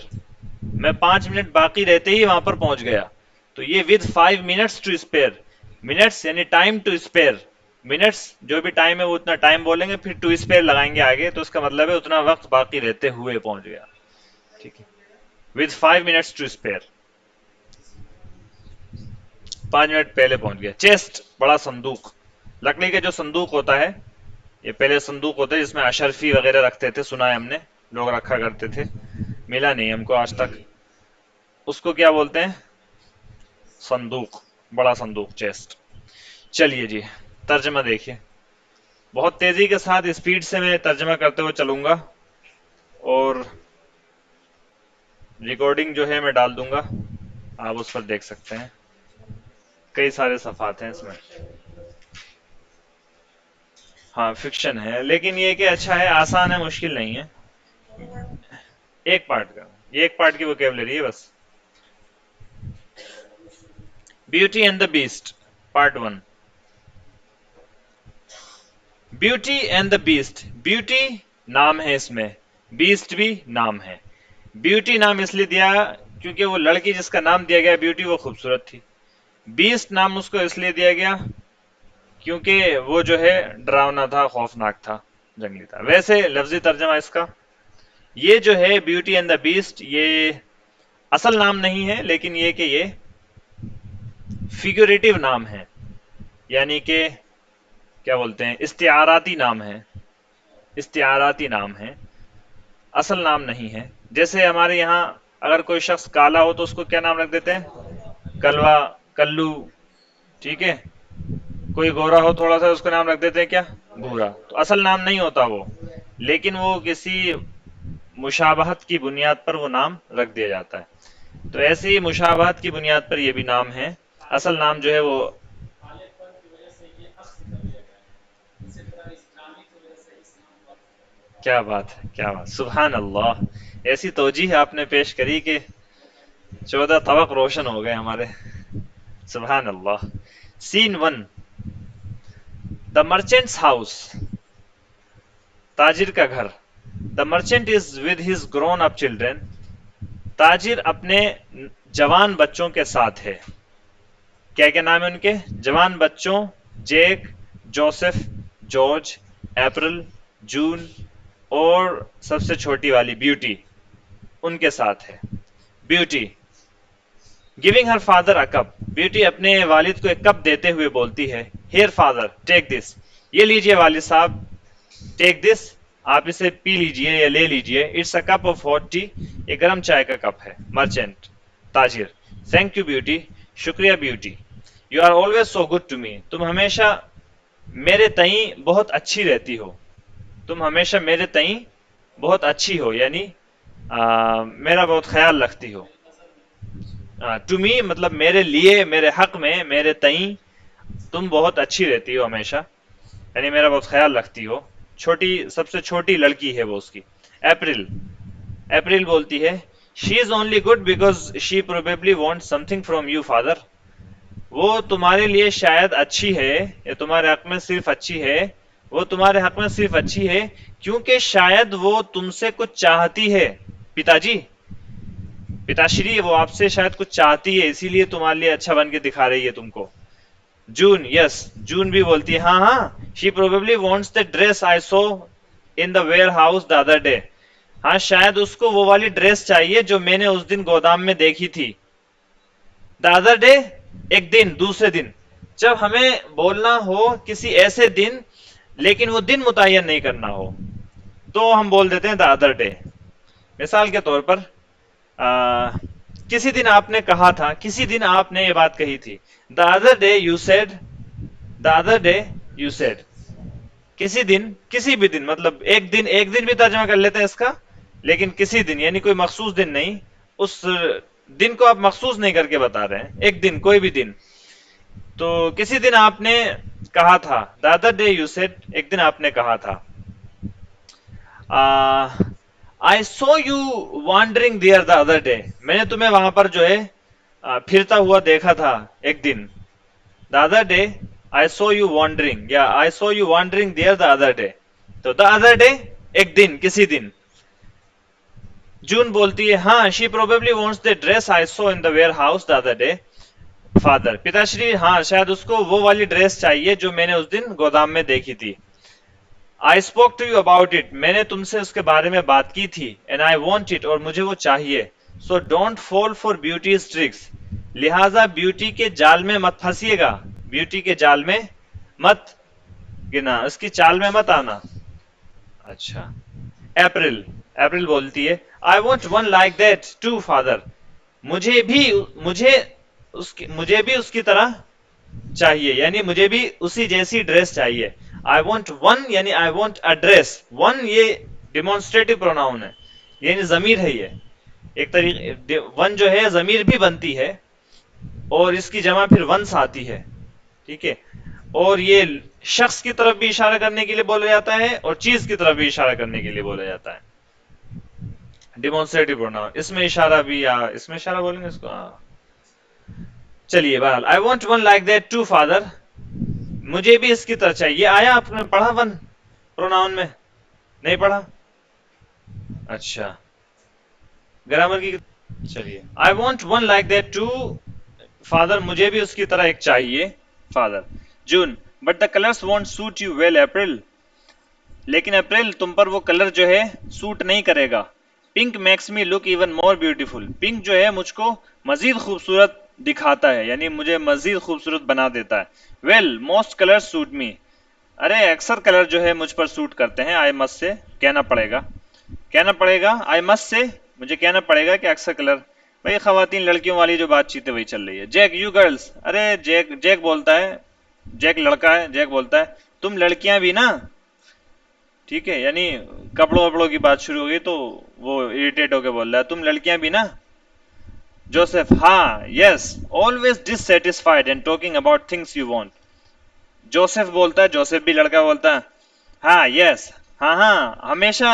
मैं 5 मिनट बाकी रहते ही वहां पर पहुंच गया। तो ये with 5 minutes to spare, minutes यानी टाइम टू स्पेयर, मिनट्स जो भी टाइम है वो उतना टाइम बोलेंगे, फिर टू स्पेयर लगाएंगे आगे, तो उसका मतलब है उतना वक्त बाकी रहते हुए पहुंच गया। ठीक है, with 5 minutes to spare, 5 minute पहले पहुंच गया। चेस्ट, बड़ा संदूक, लकड़ी का जो संदूक होता है, ये पहले संदूक होता है जिसमें अशरफी वगैरह रखते थे, सुना है हमने, लोग रखा करते थे, मिला नहीं हमको आज तक। उसको क्या बोलते हैं? संदूक, बड़ा संदूक, चेस्ट। चलिए जी, तर्जमा देखिए। बहुत तेजी के साथ स्पीड से मैं तर्जमा करते हुए चलूंगा, और रिकॉर्डिंग जो है मैं डाल दूंगा, आप उस पर देख सकते हैं, कई सारे सफ़ात हैं इसमें। हाँ, फिक्शन है, लेकिन ये कि अच्छा है, आसान है, मुश्किल नहीं है। एक पार्ट का, ये एक पार्ट की वोकेबलरी है बस। Beauty and the beast, part 1। Beauty and the beast, beauty नाम है इसमें, बीस्ट भी नाम है। ब्यूटी नाम इसलिए दिया क्योंकि वो लड़की जिसका नाम दिया गया ब्यूटी वो खूबसूरत थी। बीस्ट नाम उसको इसलिए दिया गया क्योंकि वो जो है डरावना था, खौफनाक था, जंगली था। वैसे लफ्जी तर्जमा इसका ये जो है ब्यूटी एंड द बीस्ट, ये असल नाम नहीं है, लेकिन ये कि ये फिगुरेटिव नाम है, यानी कि क्या बोलते हैं, इस्तिआराती नाम है, इस्तिआराती नाम है, असल नाम नहीं है। जैसे हमारे यहाँ अगर कोई शख्स काला हो तो उसको क्या नाम रख देते हैं, कलवा, कल्लू, ठीक है। कोई गोरा हो थोड़ा सा, उसका नाम रख देते हैं क्या, भूरा। तो असल नाम नहीं होता वो, लेकिन वो किसी मुशाबहत की बुनियाद पर वो नाम रख दिया जाता है। तो ऐसे ही मुशाबहत की बुनियाद पर ये भी नाम है, असल नाम जो है वो। क्या बात है, क्या बात, सुभान अल्लाह। ऐसी तौजीह आपने पेश करी कि 14 तवक रोशन हो गए हमारे। सुभान अल्लाह। Scene one, the merchant's house, ताजिर का घर। The merchant is with his grown up children, ताजिर अपने जवान बच्चों के साथ है। क्या क्या नाम है उनके जवान बच्चों, जेक, जोसेफ, जॉर्ज, अप्रैल, जून, और सबसे छोटी वाली ब्यूटी उनके साथ है। Beauty giving her father a cup, beauty अपने वालिद को एक कप देते हुए बोलती है, हियर फादर टेक दिस, ये लीजिए वालिद साहब, टेक दिस, आप इसे पी लीजिए या ले लीजिए, it's a cup of hot tea, एक गर्म चाय का कप है। मर्चेंट, ताजिर, थैंक यू ब्यूटी, शुक्रिया Beauty, you are always so good to me, तुम हमेशा मेरे तई बहुत अच्छी रहती हो, तुम हमेशा मेरे तई बहुत अच्छी हो, यानी मेरा बहुत ख्याल रखती हो। टू मी मतलब मेरे लिए, मेरे हक में, मेरे तई तुम बहुत अच्छी रहती हो हमेशा, यानी मेरा बहुत ख्याल रखती हो। छोटी, सबसे छोटी लड़की है वो उसकी। अप्रैल, अप्रैल बोलती है, she is only good because she probably want something from you father, वो तुम्हारे लिए शायद अच्छी है, या तुम्हारे हक में सिर्फ अच्छी है, वो तुम्हारे हक में सिर्फ अच्छी है क्योंकि शायद वो तुमसे कुछ चाहती है। पिताजी, पिताश्री, वो आपसे शायद कुछ चाहती है, इसीलिए तुम्हारे लिए अच्छा बन के दिखा रही है तुमको। जून, यस, जून भी बोलती है, हाँ हाँ, she probably wants the dress I saw in the warehouse the other day, हाँ शायद उसको वो वाली ड्रेस चाहिए जो मैंने उस दिन गोदाम में देखी थी। द अदर डे, एक दिन, दूसरे दिन। जब हमें बोलना हो किसी ऐसे दिन, लेकिन वो दिन मुतय्यन नहीं करना हो, तो हम बोल देते हैं द अदर डे। मिसाल के तौर पर किसी दिन आपने कहा था, किसी दिन आपने ये बात कही थी, the other day you said, the other day you said, किसी दिन, किसी भी दिन, मतलब एक दिन, एक दिन भी तर्जमा कर लेते हैं इसका, लेकिन किसी दिन यानी कोई मखसूस दिन नहीं, उस दिन को आप मखसूस नहीं करके बता रहे हैं, एक दिन, कोई भी दिन। तो किसी दिन आपने कहा था, the other day you said, एक दिन आपने कहा था। I saw you wandering there the other day, मैंने तुम्हें वहां पर जो है फिरता हुआ देखा था एक दिन। The other day I saw you wandering, या I saw you wandering there the other day. तो द अदर डे, एक दिन, किसी दिन। जून बोलती है, हाँ, she probably wants the dress I saw in the warehouse the other day father, पिताश्री, हाँ शायद उसको वो वाली ड्रेस चाहिए जो मैंने उस दिन गोदाम में देखी थी। I spoke to you about it, मैंने तुमसे उसके बारे में बात की थी, एंड आई वॉन्ट इट, और मुझे वो चाहिए। So don't fall for Beauty's tricks, लिहाजा ब्यूटी के जाल में मत फंसिएगा, ब्यूटी के जाल में मत गिना, उसकी चाल में मत आना। अच्छा। अप्रैल, अप्रैल बोलती है, I want one like that too father, मुझे भी, मुझे भी उसकी तरह चाहिए, यानी मुझे भी उसी जैसी ड्रेस चाहिए। आई वॉन्ट वन यानी I want a dress, one ये डिमॉन्स्ट्रेटिव प्रोनाउन है, यानी जमीर है ये, एक तरीके वन जो है जमीर भी बनती है, और इसकी जमा फिर वंस आती है, ठीक है। और ये शख्स की तरफ भी इशारा करने के लिए बोला जाता है, और चीज की तरफ भी इशारा करने के लिए बोला जाता है, डिमॉन्स्ट्रेटिव प्रोनाउन। इसमें इशारा भी, या इसमें इशारा बोलेंगे इसको, चलिए बहरहाल, I want one like that too father, मुझे भी इसकी तरह चाहिए। आया आपने पढ़ा वन प्रोनाउन में, नहीं पढ़ा? अच्छा, ग्रामर की, चलिए, I want one like that too father, मुझे भी उसकी तरह एक चाहिए father. June, but the colours won't suit you well April, लेकिन अप्रैल तुम पर वो कलर जो है सूट नहीं करेगा। Pink makes me look even more beautiful, pink जो है मुझको मजीद खूबसूरत दिखाता है, यानी मुझे मजीद खूबसूरत बना देता है। Well most colours suit me, अरे अक्सर कलर जो है मुझ पर सूट करते हैं, आई मस्ट से कहना पड़ेगा, कहना पड़ेगा, आई मस्ट से मुझे कहना पड़ेगा कि अक्सर कलर। भाई खवातीन लड़कियों वाली जो बातचीत है वही चल रही है। जैक यू गर्ल्स, अरे जैक जैक बोलता है, जैक लड़का है, जैक बोलता है तुम लड़कियां भी ना, ठीक है, यानी कपड़ों वपड़ों की बात शुरू हो गई तो वो इरिटेट होके बोल रहा है तुम लड़कियां भी ना। जोसेफ, हाँ, yes, always dissatisfied and talking about things you want. Joseph बोलता है, जोसेफ भी लड़का बोलता है, हाँ, यस, हाँ हाँ, हमेशा,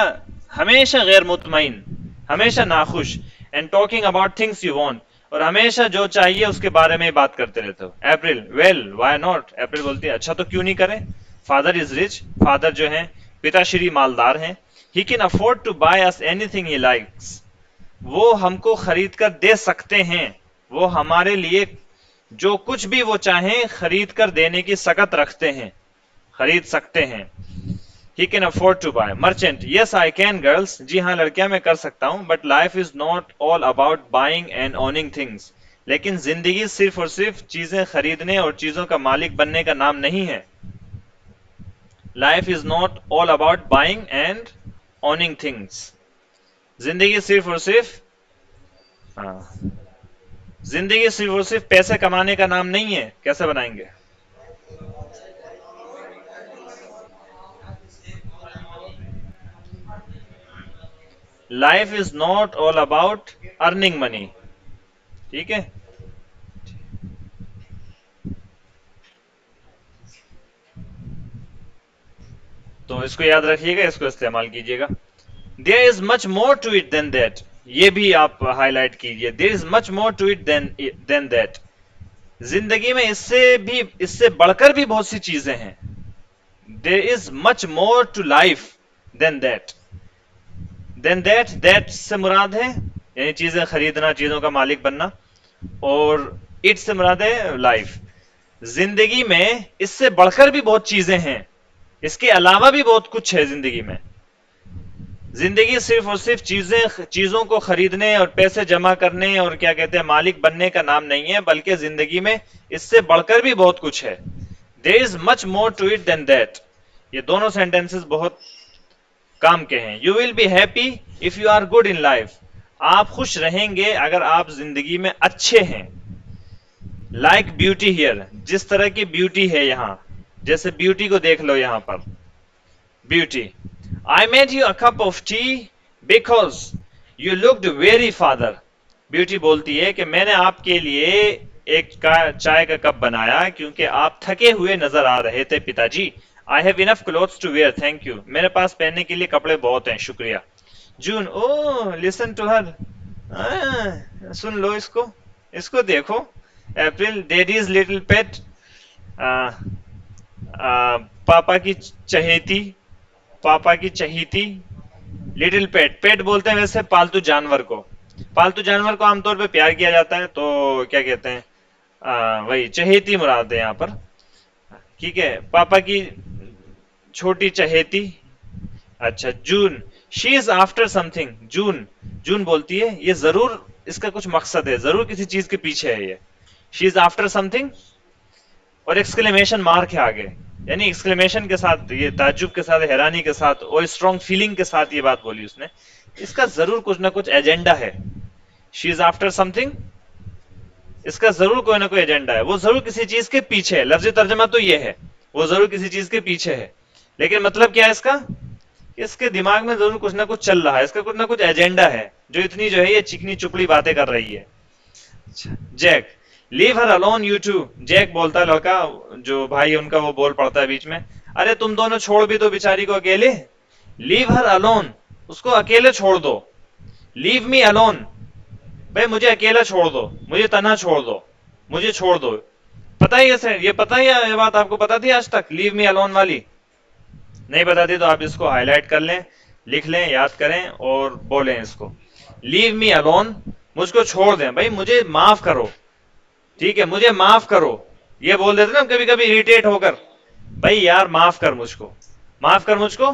हमेशा गैर मुतमईन, हमेशा नाखुश, and talking about things you want, और हमेशा जो चाहिए उसके बारे में ही बात करते रहते हो। अप्रैल, वेल व्हाई नॉट, अप्रैल बोलती है अच्छा तो क्यों नहीं करें। फादर इज रिच, फादर जो है पिताश्री मालदार हैं। He can afford to buy us anything he likes, वो हमको खरीद कर दे सकते हैं, वो हमारे लिए जो कुछ भी वो चाहें खरीद कर देने की सकत रखते हैं, खरीद सकते हैं। He can afford to buy. Merchant, yes I can girls, जी हाँ लड़कियां मैं कर सकता हूँ, but life is not all about buying and owning things. लेकिन जिंदगी सिर्फ और सिर्फ चीजें खरीदने और चीजों का मालिक बनने का नाम नहीं है। Life is not all about buying and owning things. जिंदगी सिर्फ और सिर्फ, हाँ, जिंदगी सिर्फ और सिर्फ पैसे कमाने का नाम नहीं है। कैसे बनाएंगे? Life is not all about earning money, ठीक है। तो इसको याद रखिएगा, इसको इस्तेमाल कीजिएगा। There is much more to it than that, ये भी आप हाईलाइट कीजिए। There is much more to it than that, जिंदगी में इससे भी, इससे बढ़कर भी बहुत सी चीजें हैं। There is much more to life than that, than that, that से मुराद है यानी चीजें खरीदना, चीजों का मालिक बनना, और इट से मुराद है लाइफ। जिंदगी में इससे बढ़कर भी बहुत चीजें हैं, इसके अलावा भी बहुत कुछ है जिंदगी में। जिंदगी सिर्फ और सिर्फ चीजों को खरीदने और पैसे जमा करने और क्या कहते हैं मालिक बनने का नाम नहीं है, बल्कि जिंदगी में इससे बढ़कर भी बहुत कुछ है। There is much more to it than that, ये दोनों सेंटेंसेस बहुत काम के हैं। You will be happy if you are good in life, आप खुश रहेंगे अगर आप जिंदगी में अच्छे हैं। लाइक ब्यूटी हियर, जिस तरह की ब्यूटी है यहां, जैसे ब्यूटी को देख लो यहां पर, beauty. I made you a cup of T because you looked very father, beauty बोलती है कि मैंने आपके लिए एक चाय का कप बनाया क्योंकि आप थके हुए नजर आ रहे थे पिताजी। I have enough clothes to wear, thank you, मेरे पास पहनने के लिए कपड़े बहुत हैं, शुक्रिया। जून, ओ लिसन टू हर, सुन लो इसको, इसको देखो। अप्रैल, डैडीज लिटिल पेट, पापा की चहेती, पापा की चहीती। लिटिल पेट, पेट बोलते हैं वैसे पालतू जानवर को, पालतू जानवर को आमतौर पे प्यार किया जाता है तो क्या कहते हैं, वही चहेती मुराद है यहाँ पर, ठीक है, पापा की छोटी चहेती। अच्छा, जून, शी इज आफ्टर समथिंग, जून, जून बोलती है ये जरूर इसका कुछ मकसद है, जरूर किसी चीज के पीछे है ये। शी इज आफ्टर समथिंग, और एक्सक्लेमेशन मार्क है आगे, यानी एक्सक्लेमेशन के साथ, ये ताज्जुब के साथ, हैरानी के साथ और स्ट्रॉन्ग फीलिंग के साथ ये बात बोली उसने, इसका जरूर कुछ ना कुछ एजेंडा है। शी इज आफ्टर समथिंग, इसका जरूर कोई ना कोई एजेंडा है, वो जरूर किसी चीज के पीछे है। लफ्जी तर्जमा तो ये है, वो जरूर किसी चीज के पीछे है, लेकिन मतलब क्या है इसका, इसके दिमाग में जरूर कुछ ना कुछ चल रहा है, इसका कुछ ना कुछ एजेंडा है, जो इतनी जो है ये चिकनी चुपड़ी बातें कर रही है। Jack, leave her alone you two, Jack बोलता है, लड़का जो भाई उनका वो बोल पड़ता है बीच में, अरे तुम दोनों छोड़ भी दो बेचारी को अकेले। लीव हर अलोन, उसको अकेले छोड़ दो। लीव मी अलोन, भाई मुझे अकेला छोड़ दो, मुझे तन्हा छोड़ दो, मुझे छोड़ दो। पता ही है, ये पता ही है, ये बात आपको पता थी आज तक, लीव मी अलोन वाली? नहीं पता थी तो आप इसको हाईलाइट कर लें, लिख लें, याद करें और बोलें इसको। लीव मी अलोन, मुझको छोड़ दें, भाई मुझे माफ करो, ठीक है, मुझे माफ करो। ये बोल देते ना कभी कभी इरिटेट होकर, भाई यार माफ कर मुझको, माफ कर मुझको।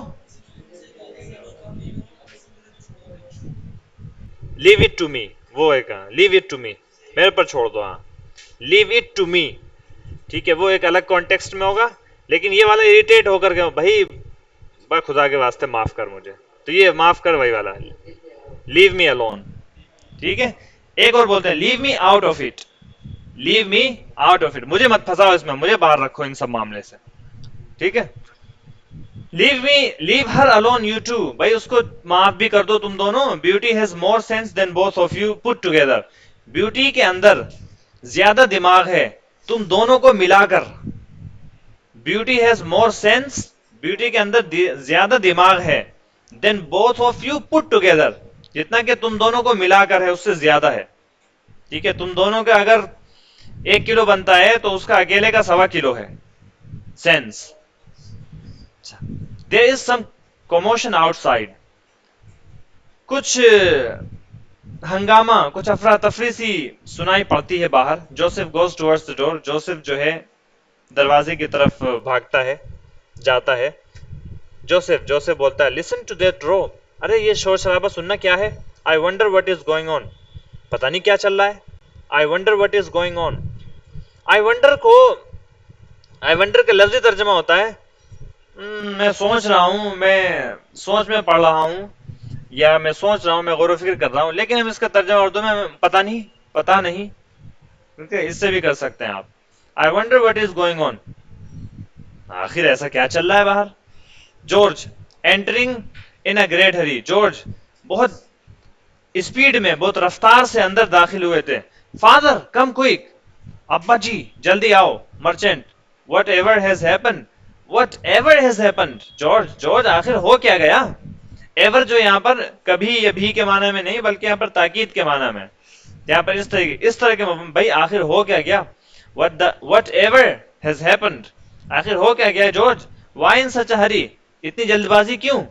लीव इट टू मी, वो है कहा, लीव इट टू मी, मेरे पर छोड़ दो, हाँ, लीव इट टू मी, ठीक है, वो एक अलग कॉन्टेक्स्ट में होगा। लेकिन ये वाला इरिटेट होकर के भाई बा खुदा के वास्ते माफ कर मुझे, तो ये माफ कर वही वाला, लीव मी अलोन। ठीक है, एक और बोलते हैं leave me out of it, leave me out of it, मुझे मत फंसाओ इसमें, मुझे बाहर रखो इन सब मामले से। ठीक है, leave me, leave her alone you two, भाई उसको माफ भी कर दो तुम दोनों। Beauty has more sense than both of you put together, Beauty के अंदर ज्यादा दिमाग है तुम दोनों को मिलाकर। Beauty has more sense, Beauty के अंदर ज्यादा दिमाग है, than both of you put together, जितना कि तुम दोनों को मिलाकर है उससे ज्यादा है। ठीक है, तुम दोनों का अगर 1 किलो बनता है तो उसका अकेले का 1.25 किलो है sense. There is some commotion outside, कुछ हंगामा, कुछ अफरा तफरी सी सुनाई पड़ती है बाहर। Joseph goes towards the door, Joseph जो है दरवाजे की तरफ भागता है, जाता है। जोसेफ जोसेफ बोलता है लिसन टू दैट रो, अरे ये शोर शराबा सुनना क्या है। I wonder what is going on, पता नहीं क्या चल रहा है। I wonder what is going on, I wonder को, आई वंडर का लफ्जी तर्जमा होता है मैं सोच रहा हूं, मैं सोच में पढ़ रहा हूं, या मैं सोच रहा हूं, मैं गौर फिक्र कर रहा हूं। लेकिन हम इसका तर्जमा उर्दू में पता नहीं, पता नहीं, ठीक है, इससे भी कर सकते हैं आप। I wonder what is going on, आखिर ऐसा क्या चल रहा है बाहर। George entering in a great Hari, George बहुत स्पीड में, बहुत रफ्तार से अंदर दाखिल हुए थे। फादर कम क्विक, अब्बा जी जल्दी आओ। Merchant what ever has happen, what ever has happen, George George आखिर हो क्या गया। एवर जो यहाँ पर कभी या भी के माना में नहीं, बल्कि यहाँ पर ताकीद के माना में, यहाँ पर इस तरह के भाई आखिर हो क्या गया। वट एवर हैज हैपेंड, आखिर हो क्या गया जॉर्ज। वाई इन सच अ हरी, इतनी जल्दबाजी क्यों।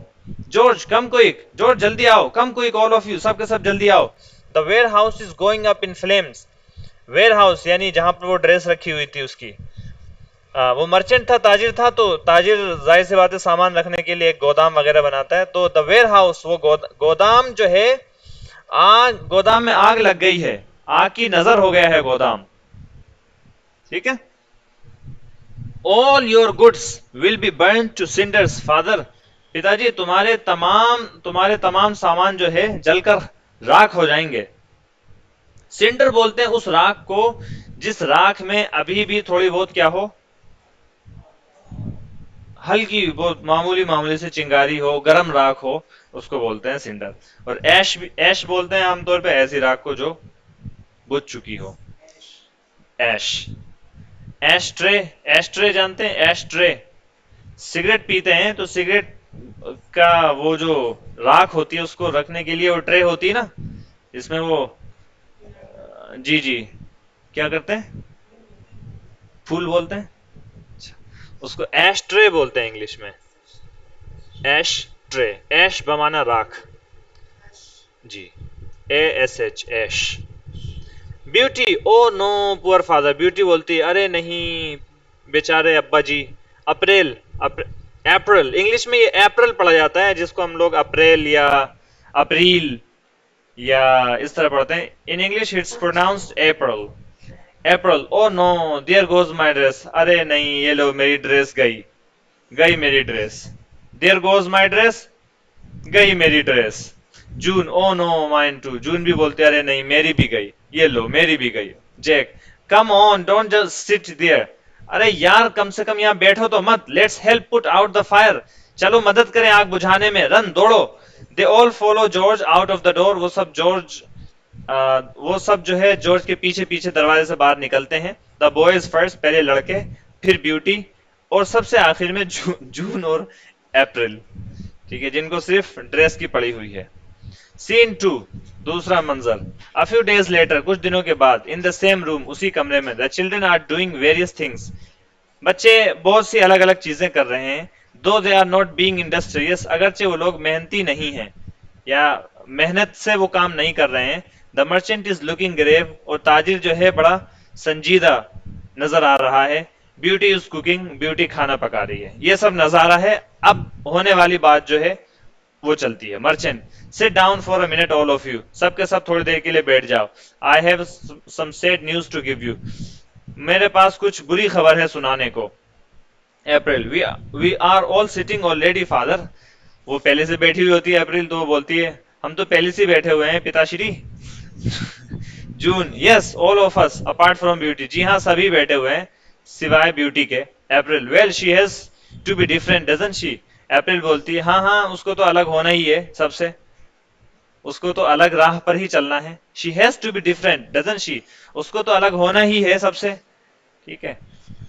जॉर्ज कम क्विक, जॉर्ज जल्दी आओ। Come quick all of you, सब के सब जल्दी आओ। The warehouse is going up in flames, warehouse यानी जहां पर वो ड्रेस रखी हुई थी उसकी। वो मर्चेंट था, ताजिर था, तो ताजिर जाहिर सी बात है सामान रखने के लिए एक गोदाम वगैरह बनाता है। तो द वेयर हाउस, वो गोदाम जो है, आग, गोदाम में आग लग गई है, आग की नजर हो गया है गोदाम। ठीक है, all your goods will be burn to cinders father, पिताजी तुम्हारे तमाम सामान जो है जलकर राख हो जाएंगे। सिंडर बोलते हैं उस राख को जिस राख में अभी भी थोड़ी बहुत क्या हो, हल्की बहुत मामूली से चिंगारी हो, गर्म राख हो, उसको बोलते हैं सिंडर। और ऐश बोलते हैं आमतौर पे ऐसी राख को जो बुझ चुकी हो, ऐश। एस्ट्रे, एस्ट्रे जानते हैं, एस्ट्रे, सिगरेट पीते हैं तो सिगरेट का वो जो राख होती है उसको रखने के लिए वो ट्रे होती है ना, जिसमें वो जी जी क्या करते हैं, फूल बोलते हैं, उसको एश ट्रे बोलते हैं इंग्लिश में, एश ट्रे। एश बमाना राख जी, ASH, ash. Beauty, oh no poor father, beauty बोलती अरे नहीं बेचारे अब्बा जी। अप्रैल, अप्रैल इंग्लिश में ये अप्रैल पढ़ा जाता है, जिसको हम लोग अप्रैल या अप्रैल या इस तरह पढ़ते हैं। In English it's pronounced April, April. Oh no there goes my dress, अरे नहीं ये लो मेरी ड्रेस गई, गई मेरी dress. There goes my dress, गई मेरी dress. June, oh no mine too, June भी बोलते अरे नहीं मेरी भी गई, ये लो मेरी भी गई। Jack, come on don't just sit there, अरे यार कम से कम यहाँ बैठो तो मत। Let's help put out the fire, चलो मदद करें आग बुझाने में। रन, दौड़ो। They all follow George out of the door, वो सब जो है जॉर्ज के पीछे पीछे दरवाजे से बाहर निकलते हैं। द बॉयज फर्स्ट, पहले लड़के, फिर ब्यूटी, और सबसे आखिर में जून और अप्रैल, ठीक है, जिनको सिर्फ ड्रेस की पड़ी हुई है। सीन 2, दूसरा मंजर। अ फ्यू डेज लेटर, कुछ दिनों के बाद, इन द सेम रूम, उसी कमरे में, the children are doing various things, बच्चे बहुत सी अलग अलग चीजें कर रहे हैं। Though they are not being industrious, अगरचे वो लोग मेहनती नहीं हैं या मेहनत से वो काम नहीं कर रहे हैं। The merchant is looking grave, और ताजिर जो है बड़ा संजीदा नजर आ रहा है। ब्यूटी इज कुकिंग, ब्यूटी खाना पका रही है। ये सब नजारा है। अब होने वाली बात जो है वो चलती है। Merchant, sit down for a minute all of you, सबके सब थोड़ी देर के लिए बैठ जाओ। I have some sad news to give you, मेरे पास कुछ बुरी खबर है सुनाने को। April, we are all sitting already father. वो पहले से बैठी हुई होती है अप्रैल, तो वो बोलती है हम तो पहले से बैठे हुए हैं पिताश्री। June, yes all of us apart from beauty, जी हाँ सभी बैठे हुए हैं सिवाय ब्यूटी के। April, well she has to be different doesn't she. April बोलती है हाँ हाँ उसको तो अलग होना ही है सबसे, उसको तो अलग राह पर ही चलना है। She has to be different doesn't she, उसको तो अलग होना ही है सबसे। ठीक है,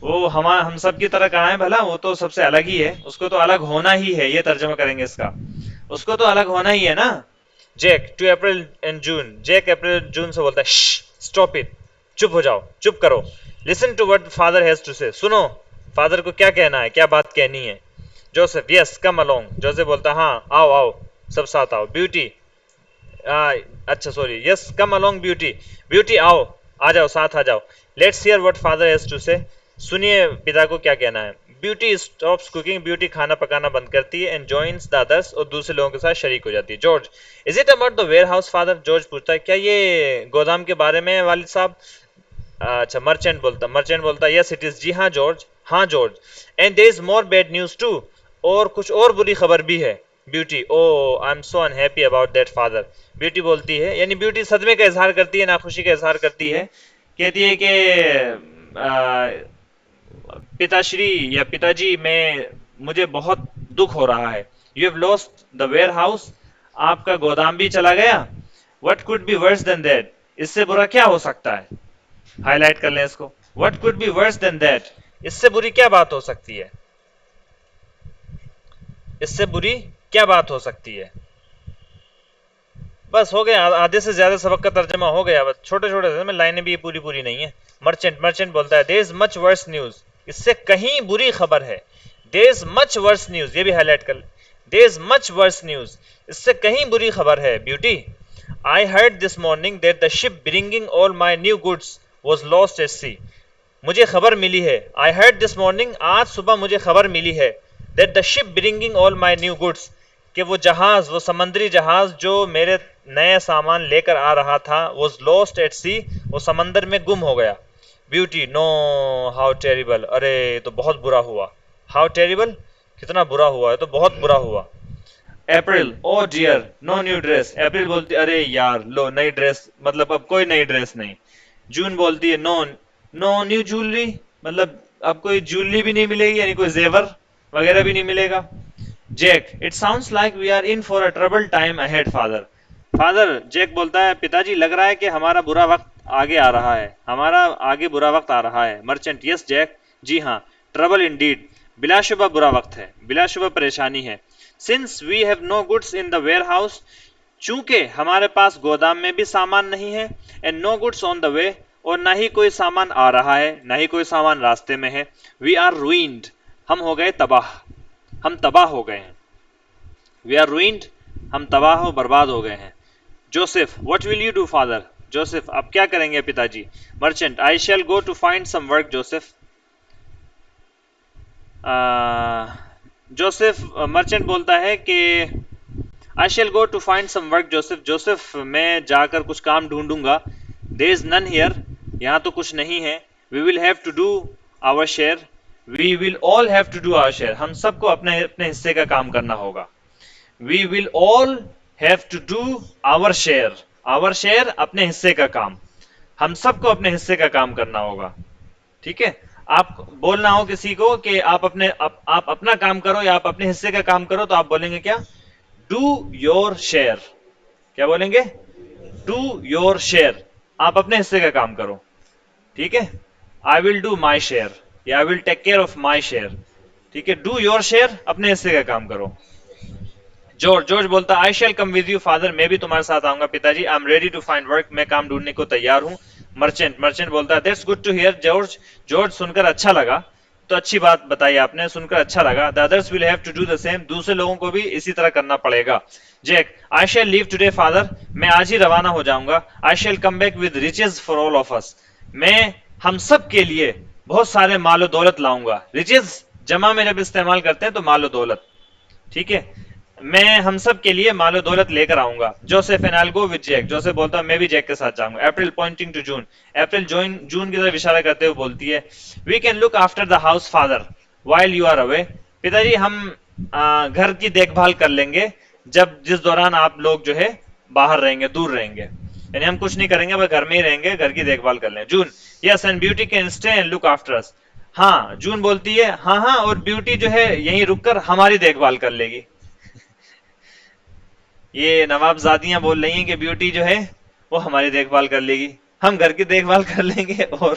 वो हम सब की तरह कहाँ है भला, वो तो सबसे अलग ही है, उसको तो अलग होना ही है, ये तर्जुमा करेंगे इसका, उसको तो अलग होना ही है ना। Jack to April and June, Jack April June से बोलता है स्टॉप इट, चुप हो जाओ, चुप करो। Listen to what father has to say, सुनो फादर को क्या कहना है, क्या बात कहनी है। Joseph, yes come along, Joseph बोलता है हाँ आओ आओ सब साथ आओ। ब्यूटी, अच्छा sorry, yes come along Beauty, Beauty आओ आ जाओ साथ आ जाओ। Let's hear what father has to say, सुनिए पिता को क्या कहना है। ब्यूटी स्टॉप्स कुकिंग, ब्यूटी खाना पकाना बंद करती है एंड जॉइंस द अदर्स, और दूसरे लोगों के साथ शरीक हो जाती है। George, is it about the warehouse father, George पूछता है क्या ये गोदाम के बारे में है वालिद साहब। अच्छा मर्चेंट बोलता यस इट इज, जी हाँ जॉर्ज, हाँ George. And there is more bad news too, और कुछ और बुरी खबर भी है। Beauty, oh I am so unhappy about that father. Beauty बोलती है, यानी ब्यूटी सदमे का इजहार करती है, नाखुशी का इजहार करती है, कहती है कि पिताश्री या पिताजी मैं, मुझे बहुत दुख हो रहा है। You have lost the warehouse, आपका गोदाम भी चला गया। What could be worse than that, इससे बुरा क्या हो सकता है। हाईलाइट कर लें इसको, what could be worse than that, इससे बुरी क्या बात हो सकती है, इससे बुरी क्या बात हो सकती है। बस हो गया, आधे से ज्यादा सबक का तर्जमा हो गया, बस छोटे छोटे में लाइनें भी पूरी पूरी नहीं है। मर्चेंट बोलता है there is much worse news, इससे कहीं बुरी खबर है। There is much worse news, ये भी हाईलाइट कर, there is much worse news, इससे कहीं बुरी खबर है। Beauty, I heard this morning that the ship bringing all my new goods was lost at sea, मुझे खबर मिली है, आई हर्ड दिस मॉर्निंग, आज सुबह मुझे खबर मिली है, that the ship bringing all my new goods, कि वो जहाज, वो समुद्री जहाज जो मेरे नए सामान लेकर आ रहा था, वॉज लॉस्ट एट सी, वो समंदर में गुम हो गया। ब्यूटी, नो हाउ टेरिबल, अरे तो बहुत बुरा हुआ। हाउ टेरिबल, कितना बुरा हुआ है, तो बहुत बुरा हुआ। अप्रैल, ओ डियर नो न्यू ड्रेस, अप्रैल बोलती अरे यार लो नई ड्रेस, मतलब अब कोई नई ड्रेस नहीं। जून बोलती है नो नो न्यू ज्वेलरी, मतलब अब कोई ज्वेलरी भी नहीं मिलेगी, यानी कोई जेवर वगैरह भी नहीं मिलेगा। Jack, it sounds like we are in for a trouble time ahead father, father, Jack बोलता है पिताजी लग रहा है कि हमारा बुरा वक्त आगे आ रहा है, हमारा आगे बुरा वक्त आ रहा है। मर्चेंट, यस जैक, जी हाँ, ट्रबल इंडीड, बिलाशुबा बुरा वक्त है, बिलाशुबा परेशानी है। Since we have no goods in the warehouse, चूंकि हमारे पास गोदाम में भी सामान नहीं है, and no goods on the way, और ना ही कोई सामान आ रहा है, ना ही कोई सामान रास्ते में है। वी आर रूइंड, हम हो गए तबाह, हम तबाह हो गए हैं। वी आर रूइंड, हम तबाह हो बर्बाद हो गए हैं। Joseph, what will you do father, Joseph आप क्या करेंगे पिताजी। Merchant, I shall go to find some work Joseph, Joseph, merchant बोलता है कि I shall go to find some work Joseph, Joseph मैं जाकर कुछ काम ढूंढूंगा। देयर इज नन हियर, यहाँ तो कुछ नहीं है। We will have to do our share, we will all have to do our share, हम सबको अपने अपने हिस्से का काम करना होगा। We will all have to do our share, our share अपने हिस्से का काम, हम सबको अपने हिस्से का काम करना होगा। ठीक है, आप बोलना हो किसी को कि आप अपना काम करो या आप अपने हिस्से का काम करो, तो आप बोलेंगे क्या, डू योर शेयर, क्या बोलेंगे, डू योर शेयर, आप अपने हिस्से का काम करो। ठीक है, I will do my share, या I will take care of my share. ठीक है, डू योर शेयर, अपने हिस्से का काम करो। जॉर्ज बोलता I shall come with you father, मैं भी तुम्हारे साथ आऊंगा पिताजी। I am ready to find work, मैं काम ढूंढने को तैयार हूं। मर्चेंट बोलता है that's good to hear George, George सुनकर अच्छा लगा, तो अच्छी बात बताई आपने, सुनकर अच्छा लगा। The others will have to do the same, दूसरे लोगों को भी इसी तरह करना पड़ेगा। Jack, I shall leave today father, मैं आज ही रवाना हो जाऊंगा। I shall come back with riches for all of us, मैं हम सब के लिए बहुत सारे मालो दौलत लाऊंगा। रिचेस जमा में जब इस्तेमाल करते हैं तो मालो दौलत, ठीक है, मैं हम सब के लिए मालो दौलत लेकर आऊंगा। Joseph, and I will go with Jack, Joseph बोलता है मैं भी जैक के साथ जाऊंगा। अप्रैल पॉइंटिंग टू जून, अप्रैल जून की तरफ इशारा करते हुए बोलती है we can look after the house father, while you are away, पिताजी हम घर की देखभाल कर लेंगे जिस दौरान आप लोग जो है बाहर रहेंगे, दूर रहेंगे, यानी हम कुछ नहीं करेंगे, बस घर में ही रहेंगे, घर की देखभाल कर लेंगे। June, yes and beauty can stay and look after us. हाँ, जून बोलती है हाँ हाँ, और ब्यूटी जो है यहीं रुककर हमारी देखभाल कर लेगी। ये नवाबजादियां बोल रही हैं कि ब्यूटी जो है वो हमारी देखभाल कर लेगी, हम घर की देखभाल कर लेंगे और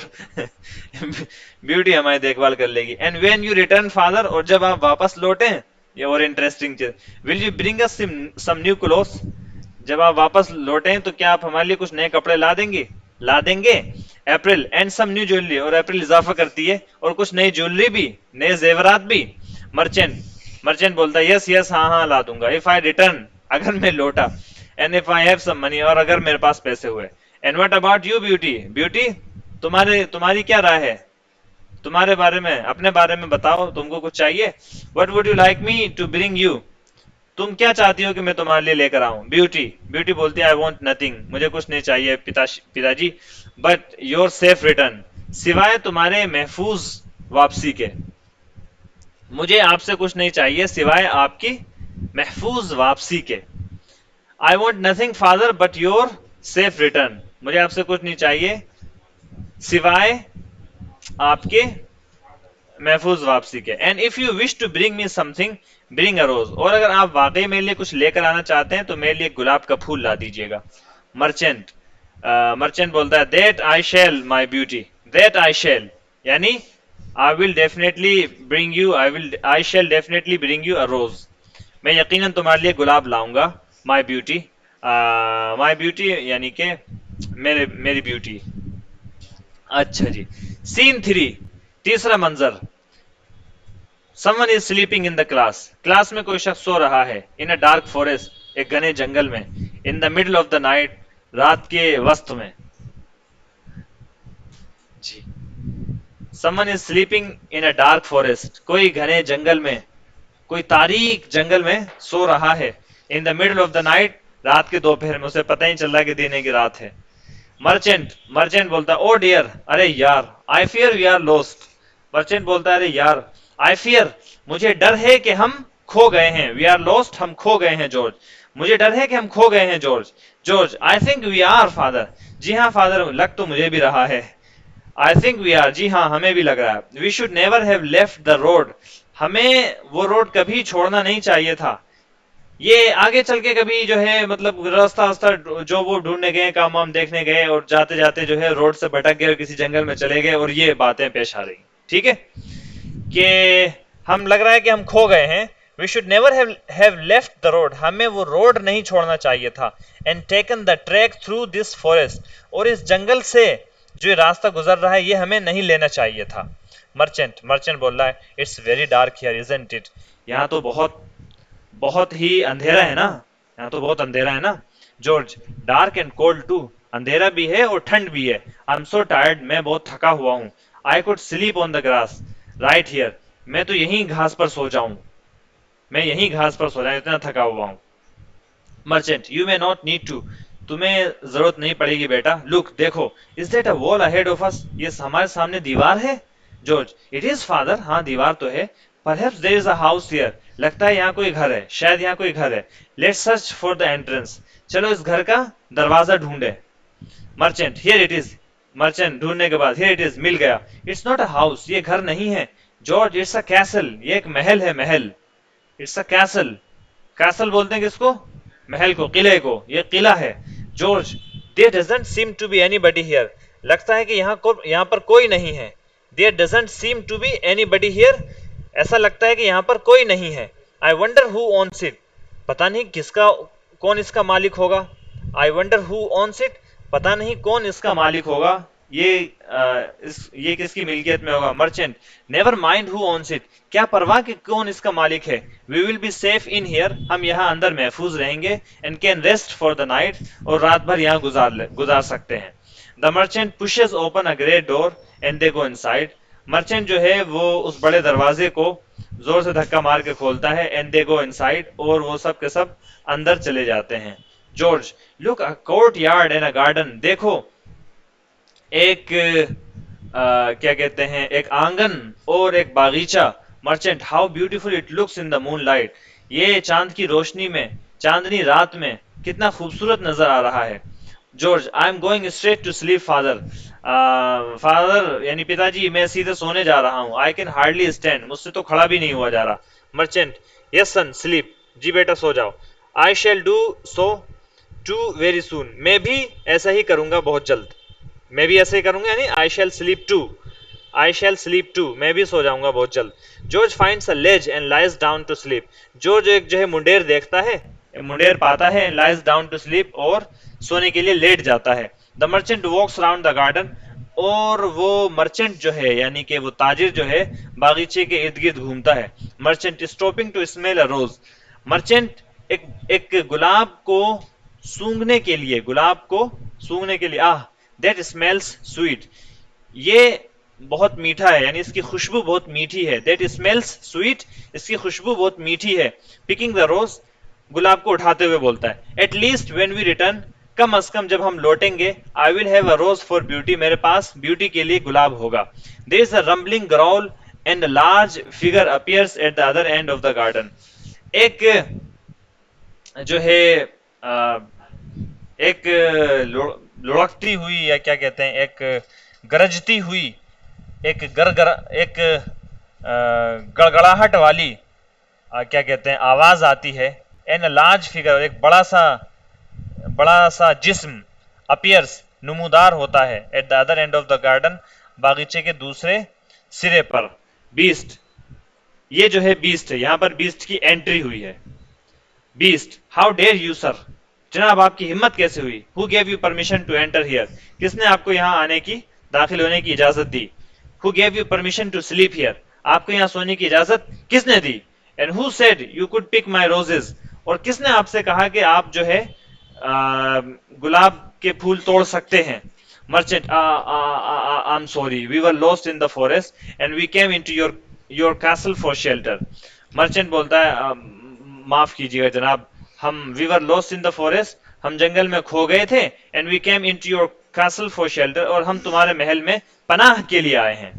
ब्यूटी हमारी देखभाल कर लेगी। And when you return father, और जब आप वापस लौटे, ये और इंटरेस्टिंग चीज, will you bring us some new clothes, जब आप वापस लौटे तो क्या आप हमारे लिए कुछ नए कपड़े ला देंगे। अप्रैल, एंड सम न्यू ज्वेलरी, और अप्रैल इजाफा करती है, और कुछ नई ज्वेलरी भी, नए जेवरात भी। मर्चेंट, मर्चेंट बोलता है यस यस, हाँ हाँ ला दूंगा। इफ आई रिटर्न, अगर मैं लौटा, and if I have some money, और अगर मेरे पास पैसे हुए। And what about you beauty, beauty तुम्हारी क्या राय है, तुम्हारे बारे में, अपने बारे में बताओ, तुमको कुछ चाहिए। What would you like me to bring you, तुम क्या चाहती हो कि मैं तुम्हारे लिए लेकर आऊं। ब्यूटी, ब्यूटी बोलती है आई वॉन्ट नथिंग, मुझे कुछ नहीं चाहिए पिताजी, बट योर सेफ रिटर्न, सिवाय तुम्हारे महफूज वापसी के, मुझे आपसे कुछ नहीं चाहिए सिवाय आपकी महफूज वापसी के। I want nothing father but your safe return, मुझे आपसे कुछ नहीं चाहिए सिवाय आपके महफूज वापसी के। And if you wish to bring me something bring a rose, और अगर आप वाकई मेरे लिए कुछ लेकर आना चाहते हैं तो मेरे लिए गुलाब का फूल ला दीजिएगा। मर्चेंट, मर्चेंट बोलता है that I shall my beauty, that I shall, यानी I will definitely bring you, I shall definitely bring you a rose, मैं यकीनन तुम्हारे लिए गुलाब लाऊंगा। माई ब्यूटी, माई ब्यूटी यानी कि मेरी ब्यूटी। अच्छा जी, सीन 3, तीसरा मंजर, someone is sleeping in the class, class में कोई शख्स सो रहा है। इन अ डार्क फॉरेस्ट, एक घने जंगल में। In the middle of the night, रात के वस्त में। जी, someone is sleeping in a dark forest, कोई घने जंगल में, कोई तारीक जंगल में सो रहा है। इन the middle of the night, रात के दोपहर में, उसे पता ही चल रहा कि दिन की रात है। मर्चेंट, मर्चेंट बोलता है ओ डियर, अरे यार, I fear we are lost, merchant बोलता है अरे यार, आई फियर, मुझे डर है कि हम खो गए हैं। वी आर लॉस्ट, हम खो गए हैं जॉर्ज, मुझे डर है कि हम खो गए हैं George. George, I think we are father, जी हाँ फादर, लग तो मुझे भी रहा है। आई थिंक वी आर, जी हाँ हमें भी लग रहा है। We should never have left the road, हमें वो रोड कभी छोड़ना नहीं चाहिए था। ये आगे चल के कभी जो है मतलब रास्ता रास्ता जो वो ढूंढने गए, काम वाम देखने गए, और जाते जाते जो है रोड से भटक गए और किसी जंगल में चले गए, और ये बातें पेश आ रही। ठीक है, कि हम लग रहा है कि हम खो गए हैं। We should never have left the road, हमें वो रोड नहीं छोड़ना चाहिए था। And taken the track through this forest, और इस जंगल से जो रास्ता गुजर रहा है ये हमें नहीं लेना चाहिए था। मर्चेंट, मर्चेंट बोल रहा है it's very dark here isn't it, यहाँ तो बहुत बहुत ही अंधेरा है ना, यहाँ तो बहुत अंधेरा है ना। George, dark and cold too, अंधेरा भी है और ठंड भी है। आई एम सो टायर्ड, मैं बहुत थका हुआ हूँ। I could sleep on the grass right here, मैं तो यहीं घास पर सो जाऊं, मैं यहीं घास पर सो जाऊं, इतना थका हुआ हूं। Merchant, you may not need to, तुम्हें जरूरत नहीं पड़ेगी बेटा। लुक, देखो, is that a wall ahead of us, ये हमारे सामने दीवार है। जॉर्ज, इट इज फादर, हाँ दीवार तो है। Perhaps there is a house here, लगता है यहाँ कोई घर है, शायद यहाँ कोई घर है। Let's search for the entrance, चलो इस घर का दरवाजा ढूंढे। Merchant, here it is, merchant ढूंढने के बाद हियर इट इज, मिल गया। इट्स नॉट अ हाउस, ये घर नहीं है। जॉर्ज, इट्स अ कैसल, ये एक महल है, महल। इट्स अ कैसल, कैसल बोलते हैं किसको, महल को, किले को, ये किला है। George, there doesn't seem to be anybody here, लगता है कि यहाँ पर कोई नहीं है। There doesn't seem to be anybody here, ऐसा लगता है कि यहाँ पर कोई नहीं है। I wonder who owns it, पता नहीं कौन इसका मालिक होगा। I wonder who owns it, पता नहीं कौन इसका मालिक होगा, ये किसकी मिल्कियत में होगा। Merchant, never mind who owns it, क्या परवाह कि कौन इसका मालिक है। We will be safe in here, हम यहाँ अंदर महफूज रहेंगे। And can rest for the night, और रात भर यहाँ गुजार सकते हैं। The merchant pushes open a great door and they go inside, merchant जो है वो उस बड़े दरवाजे को जोर से धक्का मार के खोलता है। एंड दे गो इनसाइड, और वो सब के सब अंदर चले जाते हैं। George, look a court yard and a garden, देखो एक क्या कहते हैं, एक आंगन और एक बागीचा merchant, how beautiful it looks in the moonlight, ये चांद की रोशनी में, चांदनी रात में कितना खूबसूरत नजर आ रहा है। George, I am going straight to sleep father, father यानी पिताजी, मैं सीधे सोने जा रहा हूँ। आई कैन हार्डली स्टैंड, मुझसे तो खड़ा भी नहीं हुआ जा रहा। मर्चेंट, यस सन, स्लीप, जी बेटा सो जाओ। I shall do so too very soon, मैं भी ऐसा ही करूंगा बहुत जल्द, मैं भी ऐसा ही करूंगा, यानी I shall sleep too, I shall sleep too, मैं भी सो जाऊंगा बहुत जल्द। George finds a ledge and lies down to sleep, George एक जो है मुंडेर देखता है, मुंडेर पाता है, लाइज डाउन टू स्लीप, और सोने के लिए लेट जाता है। The merchant walks around the garden, और वो मर्चेंट जो है यानी कि वो ताजिर जो है बागीचे के इर्द गिर्द घूमता है। Merchant stopping to smell a rose, merchant एक एक गुलाब को सूंघने के लिए, गुलाब को सूंघने के लिए, आह दैट स्मेल्स स्वीट, ये बहुत मीठा है, यानी इसकी खुशबू बहुत मीठी है। दैट स्मेल्स स्वीट, इसकी खुशबू बहुत मीठी है। पिकिंग द रोज, गुलाब को उठाते हुए बोलता है। At least when we return, come as come जब हम लौटेंगे, I will have a rose for Beauty, मेरे पास ब्यूटी के लिए गुलाब होगा। There is a rumbling growl and large figure appears at the other end of the garden, एक जो है एक लुढ़कती हुई, या क्या कहते हैं, एक गरजती हुई, एक एक गड़गड़ाहट वाली क्या कहते हैं आवाज आती है। एन लार्ज फिगर, एक बड़ा सा जिस्म, अपीयर्स नुमुदार होता है, eight the other end of the garden, बागीचे के दूसरे सिरे पर। बीस्ट, ये जो है बीस्ट है, यहां पर बीस्ट की एंट्री हुई है। Beast, how dare you sir, जनाब आपकी हिम्मत कैसे हुई। Who gave you permission to enter here, किसने आपको यहां आने की, दाखिल होने की इजाजत दी। Who gave you permission to sleep here, आपको यहां सोने की इजाजत किसने दी। And who said you could pick my roses, और किसने आपसे कहा कि आप जो है गुलाब के फूल तोड़ सकते हैं। Merchant, I am sorry, we were lost in the forest and we came into your castle for shelter. Merchant बोलता है, माफ कीजिएगा जनाब, हम we were lost in the forest, हम जंगल में खो गए थे, and we came into your castle for shelter, और हम तुम्हारे महल में पनाह के लिए आए हैं,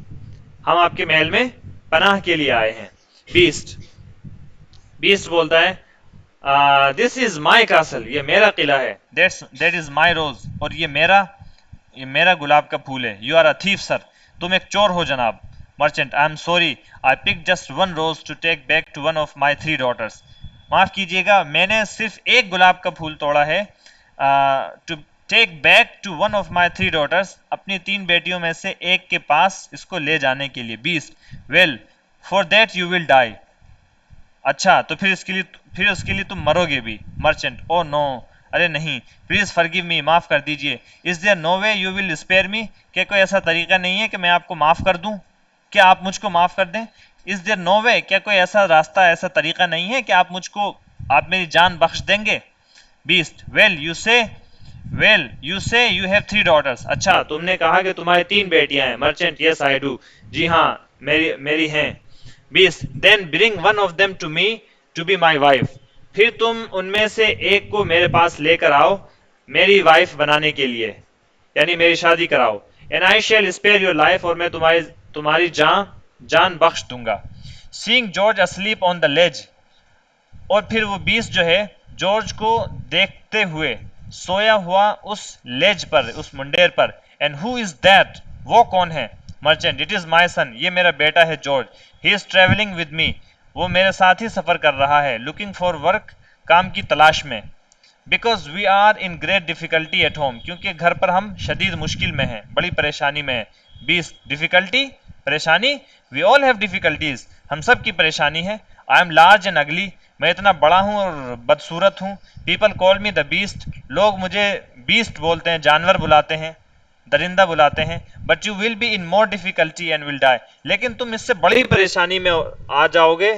हम आपके महल में पनाह के लिए आए हैं। बीस्ट, बीस्ट बोलता है, दिस इज माई कासल, ये मेरा किला है। दैट इज माई रोज, और ये मेरा गुलाब का फूल है। You are a thief sir, तुम एक चोर हो जनाब। Merchant, I am sorry, I pick just one rose to take back to one of my 3 daughters, माफ कीजिएगा, मैंने सिर्फ एक गुलाब का फूल तोड़ा है, to take back to one of my 3 daughters, अपनी 3 बेटियों में से एक के पास इसको ले जाने के लिए। Beast, well for that you will die, अच्छा तो फिर उसके लिए तुम मरोगे भी। मर्चेंट, ओ नो, अरे नहीं, प्लीज फॉरगिव मी, माफ कर दीजिए। Is there no way you will spare me, क्या कोई ऐसा तरीका नहीं है कि मैं आपको माफ कर दूं, क्या आप मुझको माफ कर दें। इज देयर नो वे, क्या कोई ऐसा रास्ता, ऐसा तरीका नहीं है कि आप मेरी जान बख्श देंगे। Beast, well you say you have 3 daughters, अच्छा तुमने कहा कि तुम्हारी 3 बेटियां हैं। मर्चेंट, यस आई डू, जी हाँ मेरी हैं। Beast, then bring one of them to me to be my wife, फिर तुम उनमें से एक को मेरे पास लेकर आओ मेरी वाइफ बनाने के लिए, यानी मेरी शादी कराओ। And I shall spare your life, और मैं तुम्हारी जान बख्श दूंगा। Seeing George asleep on the ledge, और फिर वो बीस्ट जो है जॉर्ज को देखते हुए सोया हुआ उस लेज पर, उस मुंडेर पर। एंड हु इज दैट, वो कौन है। मर्चेंट, इट इज माई सन, ये मेरा बेटा है George. He is travelling with me, वो मेरे साथ ही सफर कर रहा है। लुकिंग फॉर वर्क, काम की तलाश में। Because we are in great difficulty at home, क्योंकि घर पर हम शदीद मुश्किल में हैं, बड़ी परेशानी में है। बीस्ट, डिफिकल्टी, परेशानी, वी ऑल हैव डिफिकल्टीज, हम सब की परेशानी है। आई एम लार्ज एंड अगली, मैं इतना बड़ा हूं और बदसूरत हूं। People call me the beast, लोग मुझे बीस्ट बोलते हैं, जानवर बुलाते हैं, दरिंदा बुलाते हैं। But you will be in more difficulty and will die, लेकिन तुम इससे बड़ी परेशानी में आ जाओगे,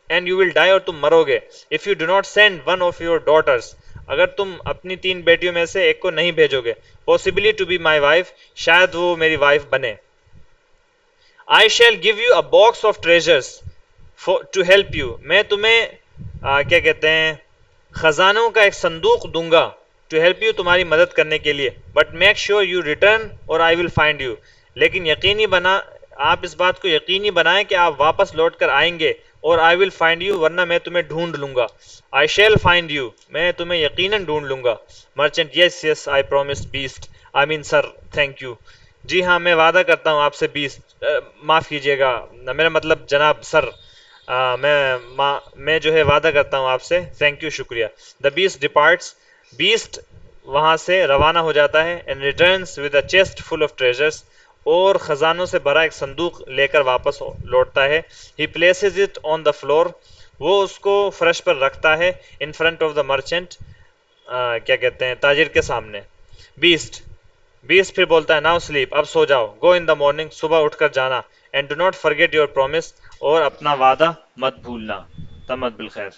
एंड यू विल डाई, और तुम मरोगे। If you do not send one of your daughters, अगर तुम अपनी 3 बेटियों में से एक को नहीं भेजोगे। Possibly to be my wife, शायद वो मेरी वाइफ बने। I shall give you a box of treasures to help you, मैं तुम्हें क्या कहते हैं, खजानों का एक संदूक दूंगा, टू हेल्प यू, तुम्हारी मदद करने के लिए। But make sure you return और आई विल फाइंड यू, लेकिन यकीनी बना आप इस बात को यकीनी बनाएं कि आप वापस लौट कर आएंगे, और आई विल फाइंड यू, वरना मैं तुम्हें ढूंढ लूंगा। आई शेल फाइंड यू, मैं तुम्हें यकीनन ढूंढ लूंगा। Merchant, yes yes I promise Beast, I mean sir, thank you. जी हाँ, मैं वादा करता हूँ आपसे बीस्ट, माफ कीजिएगा, मेरा मतलब जनाब सर। मैं जो है वादा करता हूँ आपसे, थैंक यू, शुक्रिया। द बीस्ट डिपार्ट्स, बीस्ट वहां से रवाना हो जाता है, and returns with a chest full of treasures, और खजानों से भरा एक संदूक लेकर वापस लौटता है। He places it on the floor, वो उसको फर्श पर रखता है, in front of the merchant, क्या कहते हैं, ताजिर के सामने। बीस्ट बीस्ट फिर बोलता है, नाउ स्लीप, अब सो जाओ, गो इन द मॉर्निंग, सुबह उठकर जाना, and do not forget your promise, और अपना वादा मत भूलना। तमत बिल खैर।